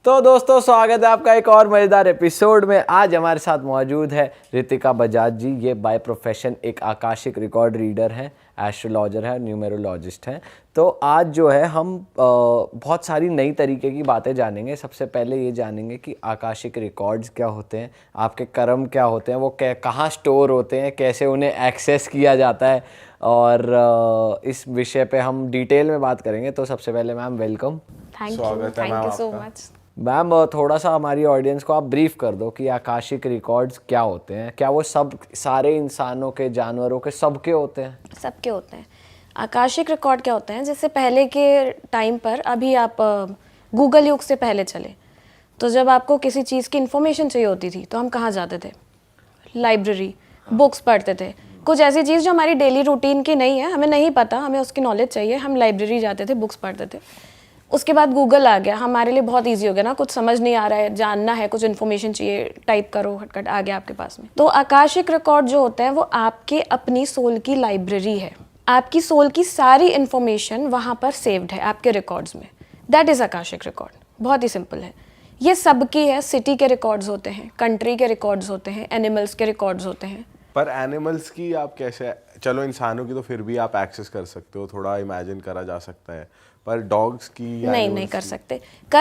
तो दोस्तों स्वागत है आपका एक और मज़ेदार एपिसोड में। आज हमारे साथ मौजूद है रितिका बजाज जी। ये बाय प्रोफेशन एक आकाशिक रिकॉर्ड रीडर हैं, एस्ट्रोलॉजर है, न्यूमेरोलॉजिस्ट हैं। तो आज जो है हम बहुत सारी नई तरीके की बातें जानेंगे। सबसे पहले ये जानेंगे कि आकाशिक रिकॉर्ड्स क्या होते हैं, आपके कर्म क्या होते हैं, वो कहाँ स्टोर होते हैं, कैसे उन्हें एक्सेस किया जाता है, और इस विषय पे हम डिटेल में बात करेंगे। तो सबसे पहले ma'am welcome. Thank you so much. Ma'am थोड़ा सा हमारी ऑडियंस को आप ब्रीफ कर दो कि आकाशिक रिकॉर्ड्स क्या होते हैं। क्या वो सब सारे इंसानों के, जानवरों के, सबके होते हैं? सबके होते हैं। आकाशिक रिकॉर्ड क्या होते हैं, जैसे पहले के टाइम पर, अभी आप गूगल युग से पहले चले तो जब आपको किसी चीज़ की इन्फॉर्मेशन चाहिए होती थी तो हम कहाँ जाते थे? लाइब्रेरी, बुक्स पढ़ते थे। कुछ ऐसी चीज़ जो हमारी डेली रूटीन की नहीं है, हमें नहीं पता, हमें उसकी नॉलेज चाहिए, हम लाइब्रेरी जाते थे, बुक्स पढ़ते थे। उसके बाद गूगल आ गया, हमारे लिए बहुत इजी हो गया ना। कुछ समझ नहीं आ रहा है, जानना है, कुछ इन्फॉर्मेशन चाहिए, टाइप करो, हटकट आ गया आपके पास में। तो आकाशिक रिकॉर्ड जो होता है वो आपके अपनी सोल की लाइब्रेरी है। आपकी सोल की सारी इन्फॉर्मेशन वहाँ पर सेव्ड है आपके रिकॉर्ड्स में। That is Akashic record. बहुत ही सिंपल है। ये सबकी है। सिटी के रिकॉर्ड्स होते हैं, कंट्री के रिकॉर्ड्स होते हैं, एनिमल्स के रिकॉर्ड्स होते हैं। पर एनिमल्स की आप कैसे, चलो इंसानों की तो फिर भी आप एक्सेस कर सकते हो, थोड़ा इमेजिन करा जा सकता है, पर डॉग्स की नहीं कर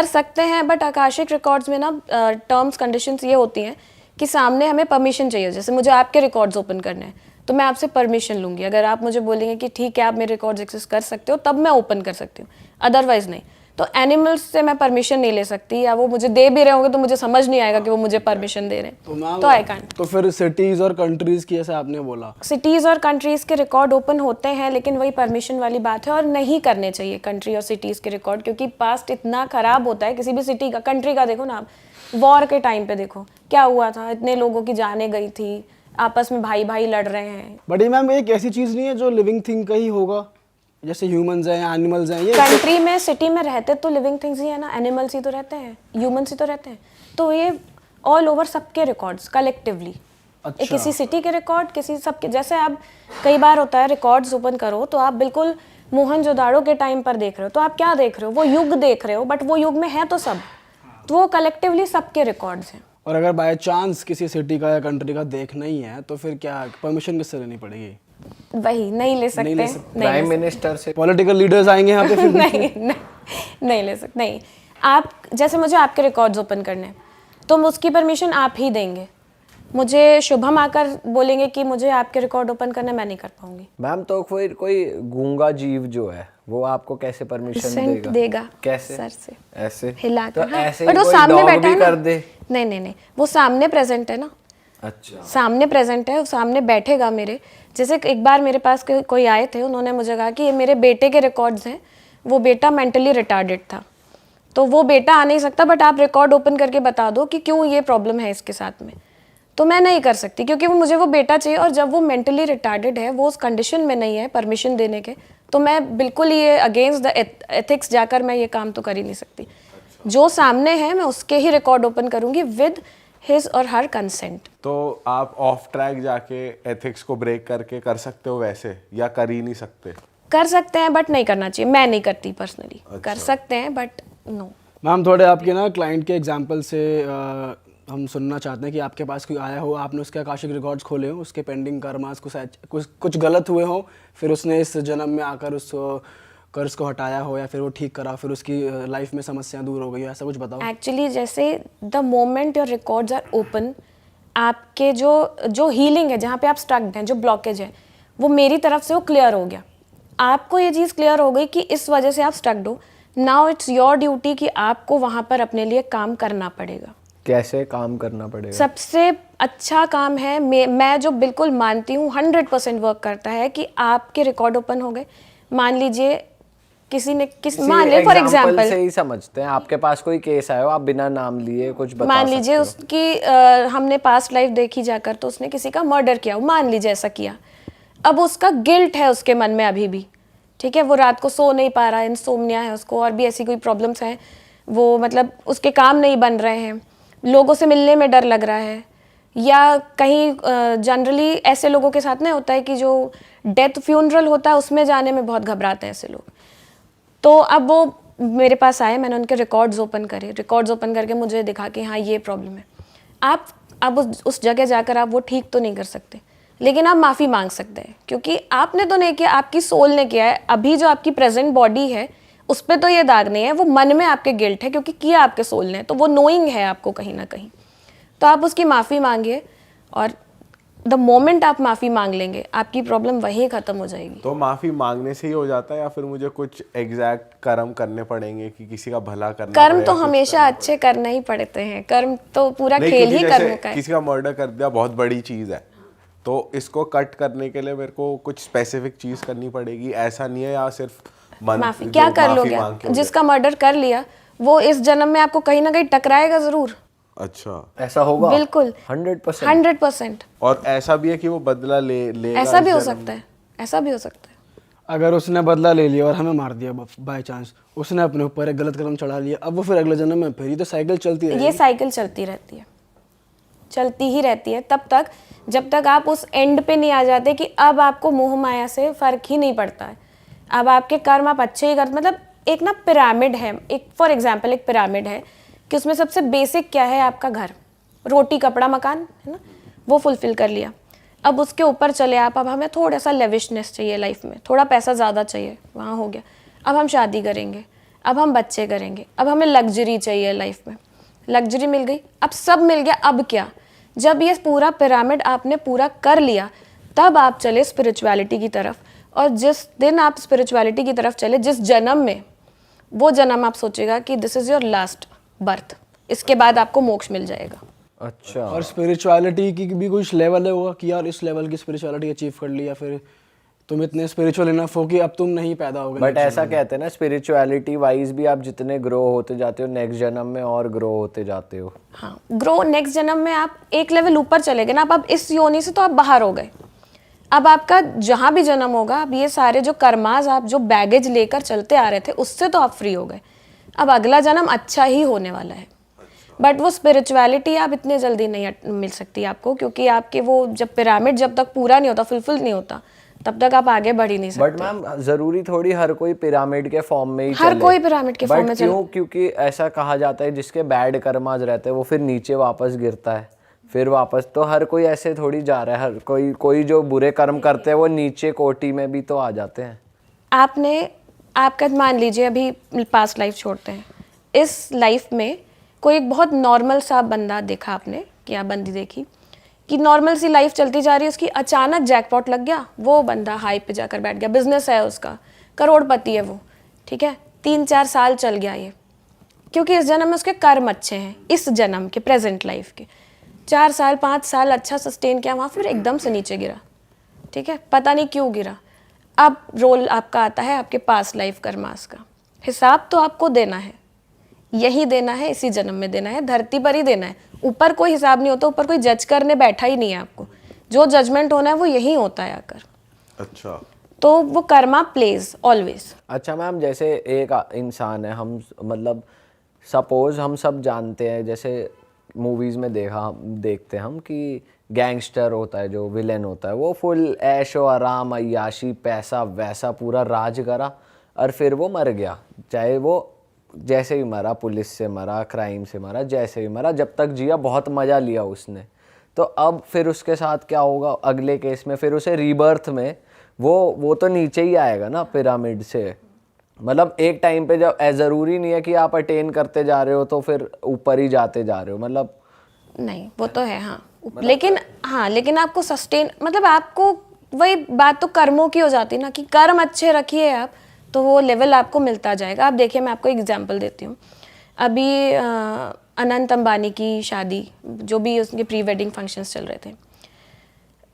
सकते हैं। बट आकाशिक रिकॉर्ड्स में ना टर्म्स कंडीशंस ये होती हैं कि सामने हमें परमिशन चाहिए। जैसे मुझे आपके रिकॉर्ड्स ओपन करने हैं तो मैं आपसे परमिशन लूंगी। अगर आप मुझे बोलेंगे कि ठीक है आप मेरे रिकॉर्ड्स एक्सेस कर सकते हो, तब मैं ओपन कर सकती हूँ, अदरवाइज नहीं। तो एनिमल्स से मैं परमिशन नहीं ले सकती, या वो मुझे दे भी रहे होंगे तो मुझे समझ नहीं आएगा कि वो मुझे परमिशन दे रहे हैं, तो आई कांट। तो फिर सिटीज और कंट्रीज की, जैसे आपने बोला, सिटीज़ और कंट्रीज़ के रिकॉर्ड ओपन होते हैं, लेकिन वही परमिशन वाली बात है, और नहीं करने चाहिए कंट्री और सिटीज़ के रिकॉर्ड, क्योंकि पास्ट इतना ख़राब होता है किसी भी सिटी का। कंट्री का देखो ना आप, वॉर के टाइम पे देखो क्या हुआ था, इतने लोगों की जानें गई थी, आपस में भाई भाई लड़ रहे हैं। बट ये मैम एक ऐसी चीज़ नहीं है जो लिविंग थिंग का ही होगा, जैसे ह्यूमंस हैं, एनिमल्स हैं। ये कंट्री में, सिटी में रहते तो लिविंग थिंग्स ही है ना, एनिमल्स ही तो रहते हैं, ह्यूमंस ही तो रहते हैं। तो ये ऑल ओवर सबके रिकॉर्ड्स कलेक्टिवली। अच्छा। किसी सिटी के रिकॉर्ड, किसी सबके। जैसे आप कई बार होता है रिकॉर्ड्स ओपन करो तो आप बिल्कुल मोहनजोदाड़ो के टाइम पर देख रहे हो, तो आप क्या देख रहे हो? वो युग देख रहे हो, बट वो युग में है तो सब, तो वो कलेक्टिवली सबके रिकॉर्ड्स हैं। और अगर बाय चांस किसी सिटी का या कंट्री का देखना ही है तो फिर क्या परमिशन किससे लेनी पड़ेगी? वही नहीं ले सकते, प्राइम मिनिस्टर से, पॉलिटिकल लीडर्स आएंगे यहाँ पे फिर? नहीं ले सकते। नहीं, आप जैसे मुझे आपके रिकॉर्ड्स ओपन करने हैं तो उसकी परमिशन आप ही देंगे। मुझे शुभम आकर बोलेंगे कि मुझे आपके रिकॉर्ड ओपन करना, मैं नहीं कर पाऊंगी। मैम तो कोई गूंगा जीव जो है वो आपको कैसे परमिशन देगा? कैसे? सर से ऐसे हिला तो कर, हाँ। ऐसे बट वो कोई सामने dog बैठा भी है कर ना। दे? नहीं, वो सामने प्रेजेंट है ना। अच्छा, सामने प्रेजेंट है, वो सामने बैठेगा मेरे। जैसे एक बार मेरे पास कोई आए थे, उन्होंने मुझे कहा कि ये मेरे बेटे के रिकॉर्ड्स हैं, वो बेटा मेंटली रिटार्डेड था, तो वो बेटा आ नहीं सकता, बट आप रिकॉर्ड ओपन करके बता दो कि क्यों ये प्रॉब्लम है इसके साथ में। तो मैं नहीं कर सकती, क्योंकि मुझे वो बेटा चाहिए, और जब वो मेंटली रिटार्डेड है, वो उस कंडीशन में नहीं है परमिशन देने के, तो मैं बिल्कुल ये अगेंस्ट द एथिक्स जाकर मैं ये काम तो कर ही नहीं सकती। जो सामने है मैं उसके ही रिकॉर्ड ओपन करूंगी विद हिज और हर कंसेंट। तो आप ऑफ ट्रैक जाके एथिक्स को ब्रेक करके कर सकते हो वैसे, या कर ही नहीं सकते? कर सकते हैं बट नहीं करना चाहिए, मैं नहीं करती पर्सनली। कर सकते हैं बट नो। मैम थोड़े आपके ना क्लाइंट के एग्जाम्पल से हम सुनना चाहते हैं कि आपके पास कोई आया हो, आपने उसके आकाशिक रिकॉर्ड्स खोले हो, उसके पेंडिंग कर्मास कुछ गलत हुए हो, फिर उसने इस जन्म में आकर उस कर्ज को हटाया हो, या फिर वो ठीक करा, फिर उसकी लाइफ में समस्याएं दूर हो गई हो, ऐसा कुछ बताओ। एक्चुअली जैसे the moment your records are open, आपके जो हीलिंग है, जहाँ पे आप स्टक्ड हैं, जो ब्लॉकेज है, वो मेरी तरफ से वो क्लियर हो गया। आपको ये चीज़ क्लियर हो गई कि इस वजह से आप स्टक्ड हो। नाउ इट्स योर ड्यूटी कि आपको वहाँ पर अपने लिए काम करना पड़ेगा। कैसे काम करना पड़ेगा? सबसे अच्छा काम है, मैं जो बिल्कुल मानती हूँ 100% वर्क करता है, कि आपके रिकॉर्ड ओपन हो गए। मान लीजिए मान लीजिए फॉर एग्जाम्पल से ही समझते हैं, आपके पास कोई केस आया हो, आप बिना नाम लिए कुछ बता मान लीजिए सकते हो। उसकी हमने पास्ट लाइफ देखी जाकर, तो उसने किसी का मर्डर किया, मान लीजिए ऐसा किया। अब उसका गिल्ट है उसके मन में अभी भी, ठीक है, वो रात को सो नहीं पा रहा है, इंसोम्निया है उसको, और भी ऐसी कोई प्रॉब्लम्स हैं, वो मतलब उसके काम नहीं बन रहे हैं, लोगों से मिलने में डर लग रहा है, या कहीं जनरली ऐसे लोगों के साथ नहीं होता है कि जो डेथ फ्यूनरल होता है उसमें जाने में बहुत घबराते हैं ऐसे लोग। तो अब वो मेरे पास आए, मैंने उनके रिकॉर्ड्स ओपन करे, रिकॉर्ड्स ओपन करके मुझे दिखा कि हाँ ये प्रॉब्लम है। आप अब उस जगह जाकर आप वो ठीक तो नहीं कर सकते, लेकिन आप माफ़ी मांग सकते हैं, क्योंकि आपने तो नहीं किया, आपकी सोल ने किया है। अभी जो आपकी प्रेजेंट बॉडी है उस पर तो ये दाग नहीं है, वो मन में आपके गिल्ट है क्योंकि किया आपके सोल ने, तो वो नोइंग है आपको कहीं ना कहीं। तो आप उसकी माफ़ी मांगिए, और द मोमेंट आप माफ़ी मांग लेंगे आपकी प्रॉब्लम वहीं ख़त्म हो जाएगी। तो माफी मांगने से ही हो जाता है या फिर मुझे कुछ एग्जैक्ट कर्म करने पड़ेंगे कि किसी का भला करना कर्म पड़ेगा, तो कुछ हमेशा अच्छे करना ही पड़ते हैं, कर्म तो पूरा नहीं, खेल क्योंकि ही जैसे कर्म का है। किसी का मर्डर कर दिया बहुत बड़ी चीज है, तो इसको कट करने के लिए मेरे को कुछ स्पेसिफिक चीज करनी पड़ेगी, ऐसा नहीं है या सिर्फ माफी क्या कर लोगे? जिसका मर्डर कर लिया वो इस जन्म में आपको कहीं ना कहीं टकराएगा जरूर। अच्छा, ऐसा होगा? बिल्कुल 100%। 100%। और ऐसा भी है कि वो बदला लेगा ऐसा भी इस हो जन्म सकता है, ऐसा भी हो सकता है। अगर उसने बदला ले लिया और हमें मार दिया बाय चांस, उसने अपने ऊपर एक गलत कदम चढ़ा लिया, अब वो फिर अगले जन्म में फिर ये तो साइकिल चलती रहेगी। ये साइकिल चलती रहती है, चलती ही रहती है तब तक जब तक आप उस एंड पे नहीं आ जाते कि अब आपको मोह माया से फर्क ही नहीं पड़ता है। अब आपके कर्म आप अच्छे ही कर, मतलब एक ना पिरामिड है, एक फॉर एग्जाम्पल एक पिरामिड है कि उसमें सबसे बेसिक क्या है, आपका घर, रोटी कपड़ा मकान, है ना, वो फुलफिल कर लिया। अब उसके ऊपर चले आप, अब हमें थोड़ा सा लेविशनेस चाहिए लाइफ में, थोड़ा पैसा ज़्यादा चाहिए, वहाँ हो गया। अब हम शादी करेंगे, अब हम बच्चे करेंगे, अब हमें लग्जरी चाहिए लाइफ में, लग्जरी मिल गई, अब सब मिल गया। अब क्या, जब ये पूरा पिरामिड आपने पूरा कर लिया तब आप चले स्पिरिचुअलिटी की तरफ। और जिस दिन आप स्पिरिचुअलिटी की तरफ चले, जिस जन्म में, वो जन्म आप सोचेगा कि this is your last birth, इसके बाद आपको मोक्ष मिल जाएगा। अच्छा, और स्पिरिचुअलिटी की भी कुछ लेवल है होगा कि यार इस लेवल की स्पिरिचुअलिटी अचीव कर ली, या फिर तुम इतने स्पिरिचुअल इनफ हो कि अब तुम नहीं पैदा होगे। बट ऐसा कहते हैं ना, स्पिरिचुअलिटी वाइज भी आप जितने ग्रो होते जाते हो नेक्स्ट जन्म में और ग्रो होते जाते हो। हाँ, ग्रो नेक्स्ट जन्म में आप एक लेवल ऊपर चले गए ना, अब इस योनि से तो आप बाहर हो गए। अब आपका जहाँ भी जन्म होगा, अब ये सारे जो कर्माज आप जो बैगेज लेकर चलते आ रहे थे उससे तो आप फ्री हो गए। अब अगला जन्म अच्छा ही होने वाला है। बट वो स्पिरिचुअलिटी आप इतने जल्दी नहीं मिल सकती आपको, क्योंकि आपके वो जब पिरामिड जब तक पूरा नहीं होता, फुलफिल नहीं होता, तब तक आप आगे बढ़ ही नहीं सकते। बट मैम जरूरी थोड़ी हर कोई पिरामिड के फॉर्म में ही हर चले। कोई पिरामिड के फॉर्म में चले। क्यों? क्योंकि ऐसा कहा जाता है जिसके बैड कर्माज रहते हैं वो फिर नीचे वापस गिरता है, फिर वापस। तो हर कोई ऐसे थोड़ी जा रहा है, हर कोई जो बुरे कर्म करते हैं वो नीचे कोटि में भी तो आ जाते हैं। आपका मान लीजिए अभी पास्ट लाइफ छोड़ते हैं, इस लाइफ में कोई एक बहुत नॉर्मल सा बंदा देखा आपने, क्या बंदी देखी कि नॉर्मल सी लाइफ चलती जा रही है, उसकी अचानक जैकपॉट लग गया, वो बंदा हाई पे जाकर बैठ गया, बिजनेस है उसका, करोड़पति है वो, ठीक है, 3-4 साल चल गया ये, क्योंकि इस जन्म में उसके कर्म अच्छे हैं, इस जन्म के प्रेजेंट लाइफ के 4 साल 5 साल अच्छा सस्टेन किया वहाँ, फिर एकदम से नीचे गिरा, ठीक है, पता नहीं क्यों गिरा। अब रोल आपका आता है आपके पास लाइफ कर्मास का, हिसाब तो आपको देना है, यही देना है, इसी जन्म में देना है, धरती पर ही देना है, ऊपर कोई हिसाब नहीं होता, ऊपर कोई जज करने बैठा ही नहीं है आपको, जो जजमेंट होना है वो यही होता है आकर। अच्छा, तो वो कर्मा प्लेज ऑलवेज। अच्छा मैम, जैसे एक इंसान है, हम मतलब सपोज हम सब जानते हैं, जैसे मूवीज़ में देखते हैं हम कि गैंगस्टर होता है, जो विलेन होता है, वो फुल ऐशो आराम अय्याशी पैसा वैसा पूरा राज करा और फिर वो मर गया, चाहे वो जैसे ही मरा, पुलिस से मरा, क्राइम से मरा, जैसे ही मरा, जब तक जिया बहुत मज़ा लिया उसने। तो अब फिर उसके साथ क्या होगा अगले केस में, फिर उसे रीबर्थ में वो तो नीचे ही आएगा ना पिरामिड से। मतलब एक टाइम पे जब ज़रूरी नहीं है कि आप अटेन करते जा रहे हो तो फिर ऊपर ही जाते जा रहे हो, मतलब नहीं, वो तो है हाँ, लेकिन आपको सस्टेन, मतलब आपको वही बात तो कर्मों की हो जाती है ना, कि कर्म अच्छे रखिए आप तो वो लेवल आपको मिलता जाएगा। आप देखिए, मैं आपको एग्जांपल देती हूँ। अभी अनंत अंबानी की शादी, जो भी उसके प्री वेडिंग फंक्शंस चल रहे थे,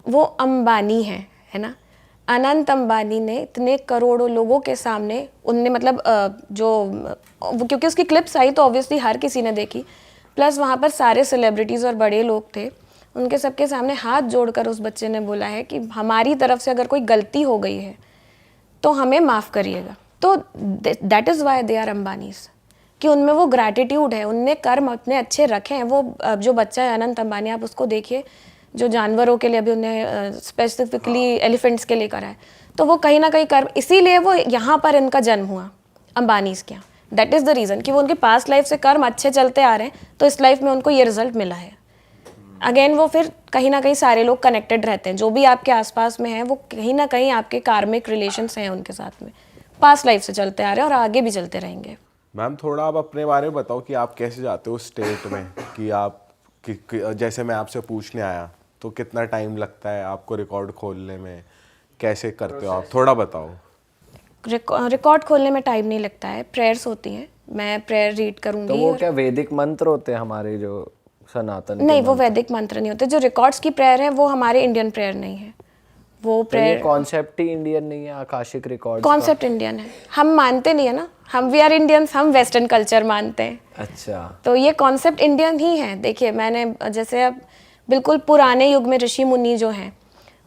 वो अंबानी है ना, अनंत अंबानी ने इतने करोड़ों लोगों के सामने, उनने मतलब क्योंकि उसकी क्लिप्स आई तो ऑब्वियसली हर किसी ने देखी, प्लस वहाँ पर सारे सेलिब्रिटीज़ और बड़े लोग थे, उनके सबके सामने हाथ जोड़कर उस बच्चे ने बोला है कि हमारी तरफ से अगर कोई गलती हो गई है तो हमें माफ़ करिएगा। तो that is why they are Ambanis, कि उनमें वो ग्रैटिट्यूड है, उनने कर्म अपने अच्छे रखे हैं। वो जो बच्चा है अनंत अंबानी, आप उसको देखिए, जो जानवरों के लिए अभी उन्हें स्पेसिफिकली एलिफेंट्स के लिए करा है, तो वो कहीं ना कहीं कर्म, इसीलिए वो यहाँ पर इनका जन्म हुआ अंबानीज़ के यहाँ, दैट इज़ द रीज़न कि वो उनके पास्ट लाइफ से कर्म अच्छे चलते आ रहे हैं, तो इस लाइफ में उनको ये रिजल्ट मिला है। अगेन वो फिर कहीं ना कहीं सारे लोग कनेक्टेड रहते हैं, जो भी आपके आसपास में है वो कहीं ना कहीं आपके कार्मिक रिलेशंस हैं उनके साथ में, पास्ट लाइफ से चलते आ रहे हैं और आगे भी चलते रहेंगे। मैम थोड़ा आप अपने बारे में बताओ कि आप कैसे जाते हो स्टेट में, कि आप जैसे मैं आपसे पूछने आया तो कितना टाइम लगता है आपको रिकॉर्ड खोलने में, कैसे करते हो आप, थोड़ा बताओ। रिकॉर्ड खोलने में टाइम नहीं लगता है, प्रेयर्स होती हैं, मैं प्रेयर रीड करूंगी। तो वो क्या वैदिक मंत्र होते हैं हमारे जो सनातन के नहीं, वो मंत्र? वैदिक मंत्र नहीं होते। जो रिकॉर्ड्स की प्रेयर है वो हमारे इंडियन प्रेयर नहीं है, वो तो ये प्रेयर कॉन्सेप्ट ही इंडियन नहीं है आकाशिक रिकॉर्ड? कॉन्सेप्ट इंडियन है, हम मानते नहीं है ना, हम वी आर इंडियंस, हम वेस्टर्न कल्चर मानते हैं। अच्छा, तो ये कॉन्सेप्ट इंडियन ही है। देखिए मैंने जैसे अब बिल्कुल पुराने युग में ऋषि मुनि जो हैं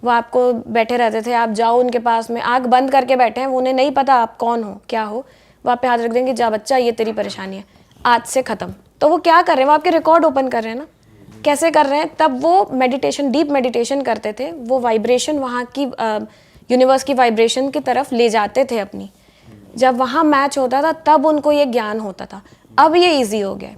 वो आपको बैठे रहते थे, आप जाओ उनके पास में, आंख बंद करके बैठे हैं, वो उन्हें नहीं पता आप कौन हो क्या हो, वो आप पे हाथ रख देंगे, जा बच्चा ये तेरी परेशानी है, आज से ख़त्म। तो वो क्या कर रहे हैं, वो आपके रिकॉर्ड ओपन कर रहे हैं ना। कैसे कर रहे हैं? तब वो मेडिटेशन, डीप मेडिटेशन करते थे, वो वाइब्रेशन वहाँ की यूनिवर्स की वाइब्रेशन की तरफ ले जाते थे अपनी। जब वहाँ मैच होता था तब उनको ये ज्ञान होता था। अब ये इजी हो गया है।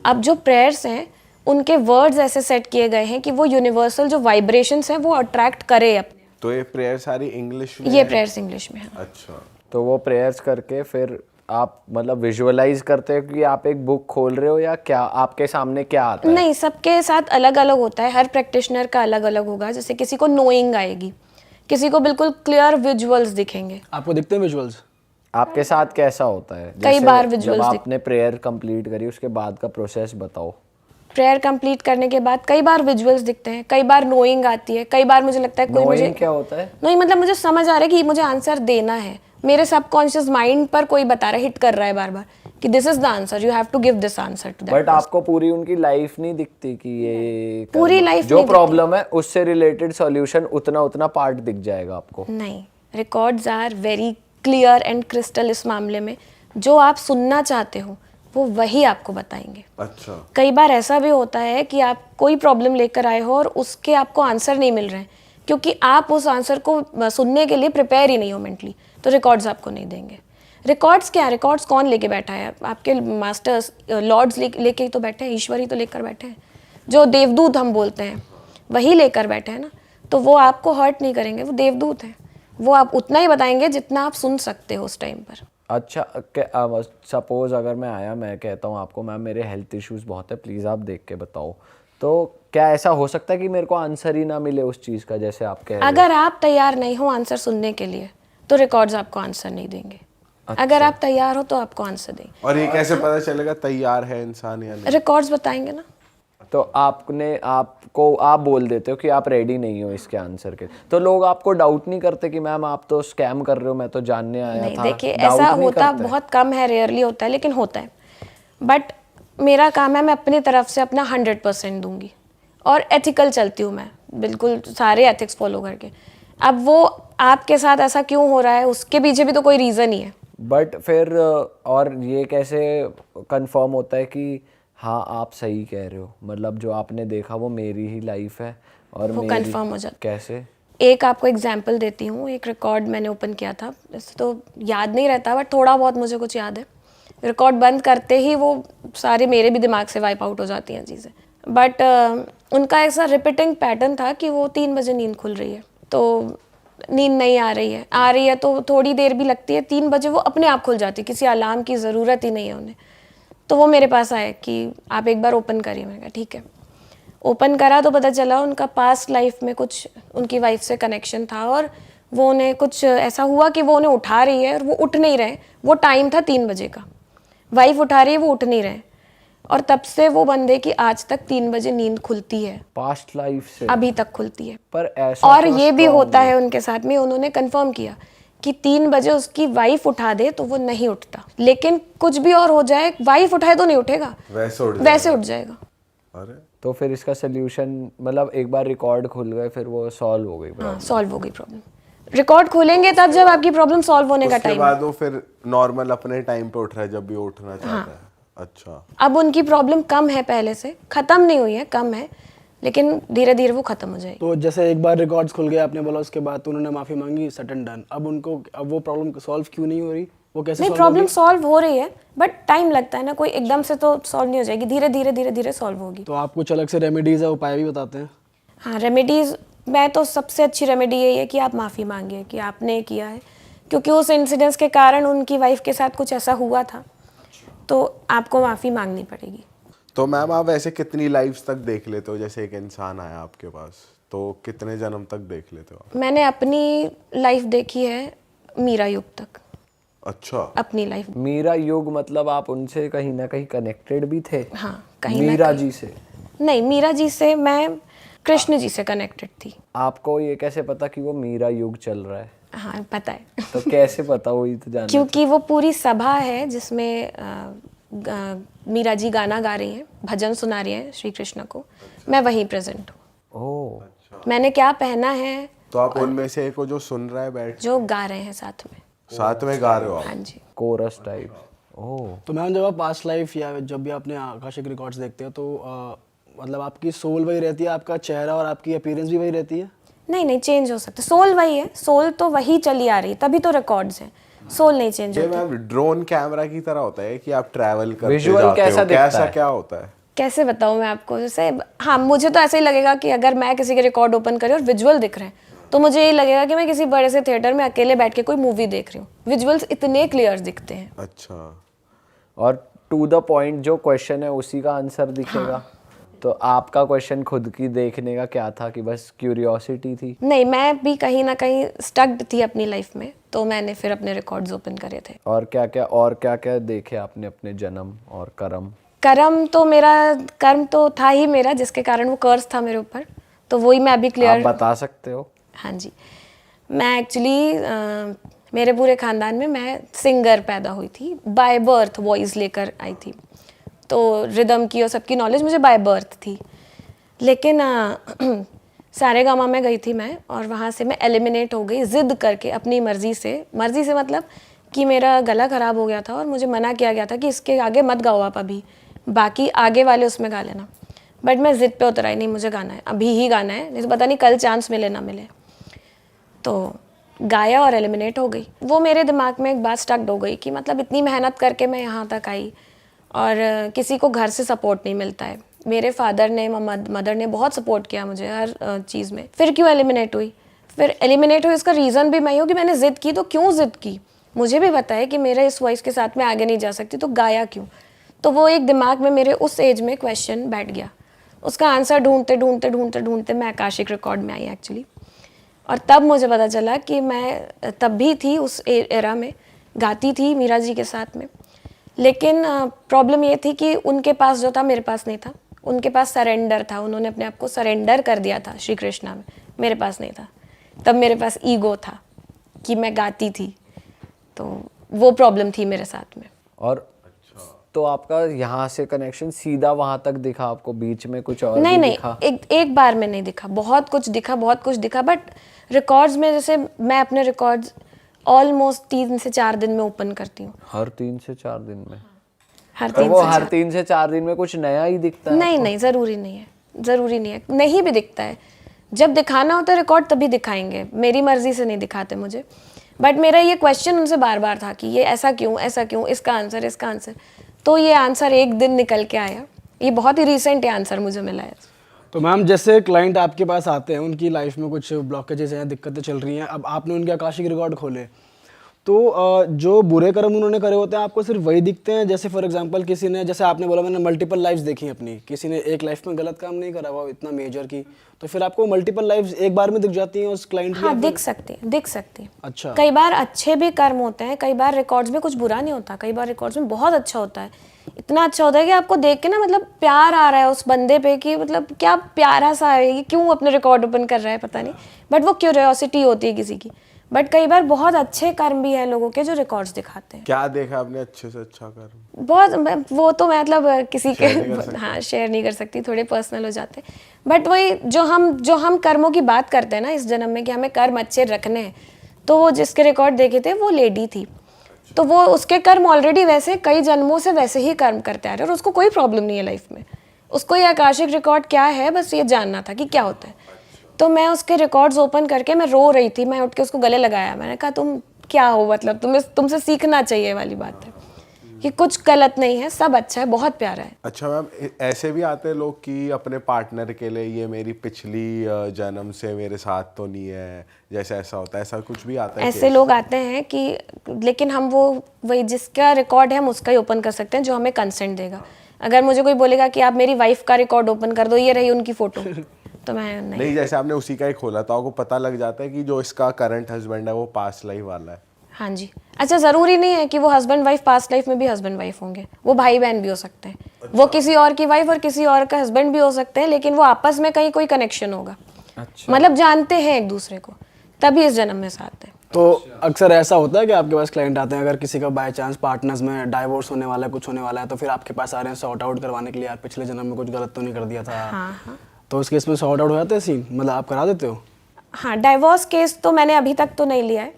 अब जो प्रेयर्स हैं उनके वर्ड्स ऐसे सेट किए गए हैं कि वो यूनिवर्सल जो वाइब्रेशंस हैं वो अट्रैक्ट करे अपने। तो ये प्रेयर सारी इंग्लिश में ये है? प्रेयर्स इंग्लिश में है। अच्छा, तो वो प्रेयर्स करके फिर आप मतलब विजुअलाइज करते हो कि आप एक बुक खोल रहे हो, या क्या आपके सामने क्या आता है? नहीं, सबके साथ अलग अलग होता है, हर प्रैक्टिशनर का अलग अलग होगा। जैसे किसी को नोइंग आएगी, किसी को बिल्कुल क्लियर विजुअल्स दिखेंगे। आपको दिखते हैं विजुअल्स? आपके साथ कैसा होता है? कई जैसे बार जब visuals आपने प्रेयर कंप्लीट करी उसके बाद का प्रोसेस बताओ। प्रेयर कंप्लीट करने के बाद कई बार विजुअल्स दिखते हैं, कई बार नोइंग आती है, कई बार मुझे लगता है कोई मुझे नोइंग क्या होता है? नहीं, मतलब मुझे समझ आ रहा है कि मुझे आंसर देना है, मेरे सबकॉन्शियस माइंड पर कोई बता रहा है, हिट कर रहा है बार बार कि this is the answer, you have to give this answer to that. But आपको पूरी उनकी लाइफ नहीं दिखती कि ये पूरी life जो नहीं प्रॉब्लम है उससे रिलेटेड सॉल्यूशन उतना उतना पार्ट दिख जाएगा आपको? नहीं, records are very clear and crystal इस मामले में। जो आप सुनना चाहते हो वो वही आपको बताएंगे। अच्छा। कई बार ऐसा भी होता है कि आप कोई प्रॉब्लम लेकर आए हो और उसके आपको आंसर नहीं मिल रहे हैं, क्योंकि आप उस आंसर को सुनने के लिए प्रिपेयर ही नहीं हो मेंटली, तो रिकॉर्ड्स आपको नहीं देंगे। रिकॉर्ड्स क्या, रिकॉर्ड्स कौन लेके बैठा है? आपके मास्टर्स लॉर्ड्स लेके ही तो बैठे हैं, ईश्वर ही तो लेकर बैठे हैं। जो देवदूत हम बोलते हैं वही लेकर बैठे हैं ना, तो वो आपको हर्ट नहीं करेंगे, वो देवदूत हैं। वो आप उतना ही बताएंगे जितना आप सुन सकते हो उस टाइम पर। अच्छा, सपोज अगर मैं आया, मैं कहता हूँ आपको मैम मेरे हेल्थ इश्यूज बहुत है, प्लीज़ आप देख के बताओ, तो क्या ऐसा हो सकता है कि मेरे को आंसर ही ना मिले उस चीज़ का जैसे आप कह रहे हो? अगर आप तैयार नहीं हो आंसर सुनने के लिए तो रिकॉर्ड्स आपको आंसर नहीं देंगे। अगर आप तैयार हो तो आपको आंसर देंगे। और ये कैसे पता चलेगा तैयार है इंसान या नहीं? रिकॉर्ड्स बताएंगे ना। तो आप बोल देते हो कि आप रेडी नहीं हो इसके आंसर के, तो लोग आपको डाउट नहीं करते कि मैम आप तो स्कैम कर रहे हो, मैं तो जानने आया नहीं, था? देखिए Doubt ऐसा नहीं होता करते? बहुत कम है, रेयरली होता है, लेकिन होता है। बट मेरा काम है, मैं अपनी तरफ से अपना 100% दूंगी और एथिकल चलती हूँ मैं, बिल्कुल सारे एथिक्स फॉलो करके। अब वो आपके साथ ऐसा क्यों हो रहा है उसके पीछे भी तो कोई रीज़न ही है। बट फिर और ये कैसे कंफर्म होता है कि हाँ आप सही कह रहे हो, मतलब जो आपने देखा वो मेरी ही लाइफ है और वो मेरी कंफर्म हो जाता कैसे? एक आपको एग्जाम्पल देती हूँ। एक रिकॉर्ड मैंने ओपन किया था, वैसे तो याद नहीं रहता बट थोड़ा बहुत मुझे कुछ याद है। रिकॉर्ड बंद करते ही वो सारे मेरे भी दिमाग से वाइप आउट हो जाती हैं चीज़ें। बट उनका ऐसा रिपीटिंग पैटर्न था कि वो 3 बजे नींद खुल रही है, तो नींद नहीं आ रही है तो थोड़ी देर भी लगती है, 3 बजे वो अपने आप खुल जाती है, किसी अलार्म की ज़रूरत ही नहीं है उन्हें। तो वो मेरे पास आए कि आप एक बार ओपन करिए। मैंने कहा ठीक है। ओपन करा तो पता चला उनका पास्ट लाइफ में कुछ उनकी वाइफ से कनेक्शन था और वो उन्हें कुछ ऐसा हुआ कि वो उन्हें उठा रही है और वो उठ नहीं रहे। वो टाइम था 3 बजे का, वाइफ उठा रही है, वो उठ नहीं रहे, और तब से वो बंदे की आज तक 3 बजे नींद खुलती है, पास्ट लाइफ से अभी तक खुलती है। पर ऐसा और तो ये भी strong होता है। है उनके साथ में, उन्होंने कंफर्म किया कि 3 बजे उसकी वाइफ उठा दे तो वो नहीं उठता, लेकिन कुछ भी और हो जाए, वाइफ उठाए तो नहीं उठेगा, वैसे उठ जाएगा। अरे तो फिर इसका सोल्यूशन मतलब एक बार रिकॉर्ड खुल गए फिर वो सॉल्व हो गई हाँ, problem? सॉल्व हो गई प्रॉब्लम। रिकॉर्ड खोलेंगे तब जब आपकी प्रॉब्लम सॉल्व होने का उसके टाइम। बाद वो फिर नॉर्मल अपने टाइम पे उठ रहा है जब भी वो उठना चाहता है। अच्छा, अब उनकी प्रॉब्लम कम है, पहले से खत्म नहीं हुई है, कम है, लेकिन धीरे धीरे वो खत्म हो जाएगी। तो जैसे एक बार रिकॉर्ड्स खुल गए आपने बोला, उसके बाद तो उन्होंने माफ़ी मांगी, सेट एंड डन। अब उनको अब वो प्रॉब्लम सॉल्व क्यों नहीं हो रही? वो कैसे नहीं, solve प्रॉब्लम होगी? सॉल्व हो रही है बट टाइम लगता है ना, कोई एकदम से तो सॉल्व नहीं हो जाएगी, धीरे धीरे धीरे धीरे सॉल्व होगी। तो आप कुछ अलग से रेमेडीज है, उपाय भी बताते हैं? हाँ, रेमेडीज़ मैं तो सबसे अच्छी रेमेडी यही है कि आप माफ़ी मांगिए कि आपने किया है, क्योंकि उस इंसिडेंस के कारण उनकी वाइफ के साथ कुछ ऐसा हुआ था, तो आपको माफ़ी मांगनी पड़ेगी। तो मैम आप ऐसे कितनी लाइफ्स तक देख लेते हो? जैसे एक इंसान आया आपके पास, तो कितने जन्म तक देख लेते हो आप? मैंने अपनी लाइफ देखी है मीरा युग तक, अच्छा, अपनी लाइफ। मीरा युग मतलब आप उनसे कहीं ना कहीं कनेक्टेड भी थे? हाँ, कहीं ना मीरा कहीं। जी से? नहीं, मीरा जी से मैं कृष्ण जी से कनेक्टेड थी। आपको ये कैसे पता कि वो मीरा युग चल रहा है? हाँ, पता है। तो कैसे पता, वही तो जानना। क्योंकि वो पूरी सभा है जिसमें मीरा जी गाना गा रही हैं, भजन सुना रही हैं श्री कृष्ण को, मैं वहीं प्रेजेंट हूँ। ओह, मैंने क्या पहना है, तो आप उनमें से एक को जो सुन रहा है बैठ जो गा रहे हैं साथ में। साथ में गा रहे हो आप? हाँ जी। Coarse type. ओह, तो मैम जब आप पास्ट लाइफ या जब भी आपने आकाशिक रिकॉर्ड्स देखते हो तो मतलब आपकी सोल वही रहती है, आपका चेहरा और आपकी अपीयरेंस भी वही रहती है? नहीं नहीं, चेंज हो सकता है, सोल वही है, सोल तो वही चली आ रही है, तभी तो रिकॉर्ड्स हैं, सोल नहीं चेंज ये होती। मैम ड्रोन कैमरा की तरह होता है कि आप ट्रैवल करते Visual जाते कैसा हो? दिखता कैसा है? क्या होता है? कैसे बताऊँ मैं आपको, जैसे हाँ, मुझे तो ऐसा ही लगेगा कि अगर मैं किसी के रिकॉर्ड ओपन करी और विजुअल दिख रहे हैं तो मुझे ये लगेगा कि मैं किसी बड़े से थिएटर में अकेले बैठ के कोई मूवी देख रही हूँ, विजुअल्स इतने क्लियर दिखते हैं। अच्छा, और टू द पॉइंट जो क्वेश्चन है उसी का आंसर दिखेगा। तो आपका क्वेश्चन खुद की देखने का क्या था, कि बस क्यूरियोसिटी थी? नहीं, मैं भी कहीं ना कहीं स्टक्ड थी अपनी लाइफ में, तो मैंने फिर अपने रिकॉर्ड्स ओपन करे थे। और क्या क्या देखे आपने अपने जन्म और कर्म? कर्म तो था ही मेरा, जिसके कारण वो कर्ज था मेरे ऊपर, तो वही मैं अभी आप क्लियर। बता सकते हो? हाँ जी, मैं एक्चुअली मेरे पूरे ख़ानदान में मैं सिंगर पैदा हुई थी, बाय बर्थ वॉइस लेकर आई थी, तो रिदम की और सबकी नॉलेज मुझे बाय बर्थ थी। लेकिन सारेगामा में गई थी मैं, और वहाँ से मैं एलिमिनेट हो गई ज़िद करके, अपनी मर्ज़ी से मतलब कि मेरा गला ख़राब हो गया था और मुझे मना किया गया था कि इसके आगे मत गाओ आप अभी, बाकी आगे वाले उसमें गा लेना। बट मैं ज़िद पे उतर आई, नहीं मुझे गाना है, अभी ही गाना है, नहीं तो पता नहीं कल चांस मिले ना मिले। तो गाया और एलिमिनेट हो गई। वो मेरे दिमाग में एक बात स्टक्ड हो गई कि मतलब इतनी मेहनत करके मैं यहाँ तक आई और किसी को घर से सपोर्ट नहीं मिलता है। मेरे फादर ने, मदर ने बहुत सपोर्ट किया मुझे हर चीज़ में, फिर क्यों एलिमिनेट हुई? फिर एलिमिनेट हुई, इसका रीज़न भी मैं हूँ कि मैंने ज़िद की। तो क्यों ज़िद की? मुझे भी पता है कि मेरे इस वॉइस के साथ मैं आगे नहीं जा सकती, तो गाया क्यों? तो वो एक दिमाग में मेरे उस एज में क्वेश्चन बैठ गया। उसका आंसर ढूंढते मैं आकाशिक रिकॉर्ड में आई एक्चुअली। और तब मुझे पता चला कि मैं तब भी थी उस एरा में, गाती थी मीरा जी के साथ में, लेकिन प्रॉब्लम ये थी कि उनके पास जो था मेरे पास नहीं था। उनके पास सरेंडर था, उन्होंने अपने आप को सरेंडर कर दिया था श्री कृष्णा में, मेरे पास नहीं था। तब मेरे पास ईगो था कि मैं गाती थी, तो वो प्रॉब्लम थी मेरे साथ में। और तो आपका यहाँ से कनेक्शन सीधा वहां तक दिखा आपको, बीच में कुछ और नहीं भी नहीं, दिखा? एक बार में नहीं दिखा, बहुत कुछ दिखा, बट रिकॉर्ड्स में जैसे मैं अपने रिकॉर्ड्स ऑलमोस्ट 3 से 4 दिन में ओपन करती हूँ। हर 3 से 4 दिन में? हर तो 3 वो से हर 4 3 से 4 दिन में कुछ नया ही दिखता है? नहीं, ज़रूरी नहीं है, नहीं भी दिखता है। जब दिखाना होता है रिकॉर्ड तभी दिखाएंगे, मेरी मर्जी से नहीं दिखाते मुझे। बट मेरा ये क्वेश्चन उनसे बार बार था कि ये ऐसा क्यों, इसका आंसर। तो ये आंसर एक दिन निकल के आया, ये बहुत ही रिसेंट आंसर मुझे मिला है। तो मैम जैसे क्लाइंट आपके पास आते हैं, उनकी लाइफ में कुछ ब्लॉकेजेस हैं, दिक्कतें चल रही हैं, अब आपने उनके आकाशिक रिकॉर्ड खोले, तो जो बुरे कर्म उन्होंने करे होते हैं आपको सिर्फ वही दिखते हैं? जैसे फॉर एग्जांपल किसी ने, जैसे आपने बोला मैंने मल्टीपल लाइफ्स देखी अपनी, किसी ने एक लाइफ में गलत काम नहीं करा हुआ इतना मेजर की, तो फिर आपको मल्टीपल लाइफ्स एक बार में दिख जाती हैं उस क्लाइंट की? हाँ, दिख सकती है। अच्छा, कई बार अच्छे भी कर्म होते हैं, कई बार रिकॉर्ड्स में कुछ बुरा नहीं होता, कई बार रिकॉर्ड्स में बहुत अच्छा होता है, इतना अच्छा होता है कि आपको देख के ना मतलब प्यार आ रहा है उस बंदे पे, कि मतलब क्या प्यारा सा है, ये क्यों अपने रिकॉर्ड ओपन कर रहा है पता नहीं, बट वो क्यूरियोसिटी होती है किसी की। बट कई बार बहुत अच्छे कर्म भी हैं लोगों के जो रिकॉर्ड्स दिखाते हैं। क्या देखा आपने अच्छे से अच्छा कर्म? बहुत, वो तो मतलब किसी के हाँ शेयर नहीं कर सकती, थोड़े पर्सनल हो जाते हैं। बट वही जो हम कर्मों की बात करते हैं ना इस जन्म में कि हमें कर्म अच्छे रखने हैं, तो वो जिसके रिकॉर्ड देखे थे वो लेडी थी, तो वो उसके कर्म ऑलरेडी वैसे कई जन्मों से वैसे ही कर्म करते आ रहे हैं और उसको कोई प्रॉब्लम नहीं है लाइफ में। उसको ये आकाशिक रिकॉर्ड क्या है बस ये जानना था कि क्या होता है। तो मैं उसके रिकॉर्ड्स ओपन करके मैं रो रही थी, मैं उठ के उसको गले लगाया, मैंने कहा तुम क्या हो, मतलब तुमसे सीखना चाहिए वाली बात है कि कुछ गलत नहीं है, सब अच्छा है, बहुत प्यारा है। अच्छा मैम, ऐसे भी आते हैं लोग कि अपने पार्टनर के लिए ये मेरी पिछली जन्म से मेरे साथ तो नहीं है, जैसे ऐसा होता है, ऐसा कुछ भी आता है? ऐसे लोग आते हैं कि, लेकिन हम वो वही जिसका रिकॉर्ड है हम उसका ही ओपन कर सकते हैं जो हमें कंसेंट देगा। अगर मुझे कोई बोलेगा कि आप मेरी वाइफ का रिकॉर्ड ओपन कर दो, ये रही उनकी फोटो, तो मैं नहीं। जैसे आपने उसी का ही खोला तो आपको पता लग जाता है कि जो इसका करंट हस्बैंड है वो पास्ट लाइफ वाला है? हाँ जी। अच्छा, ज़रूरी नहीं है कि वो हस्बैंड वाइफ पास्ट लाइफ में भी हस्बैंड वाइफ होंगे, वो भाई बहन भी हो सकते हैं। अच्छा। वो किसी और की वाइफ और किसी और का हस्बैंड भी हो सकते हैं, लेकिन वो आपस में कहीं कोई कनेक्शन होगा। अच्छा। मतलब जानते हैं एक दूसरे को, तभी इस जन्म में साथ है। तो अक्सर ऐसा होता है कि आपके पास क्लाइंट आते हैं, अगर किसी का बाय चांस पार्टनर्स में डाइवोर्स होने वाला है, कुछ होने वाला है, तो फिर आपके पास आ रहे हैं सॉर्ट आउट करवाने के लिए, यार पिछले जन्म में कुछ गलत तो नहीं कर दिया था। हाँ। तो उस केस में सॉर्ट आउट हो जाते हैं सीन, मतलब आप करा देते हो? हाँ, डाइवोर्स केस तो मैंने अभी तक तो नहीं लिया है,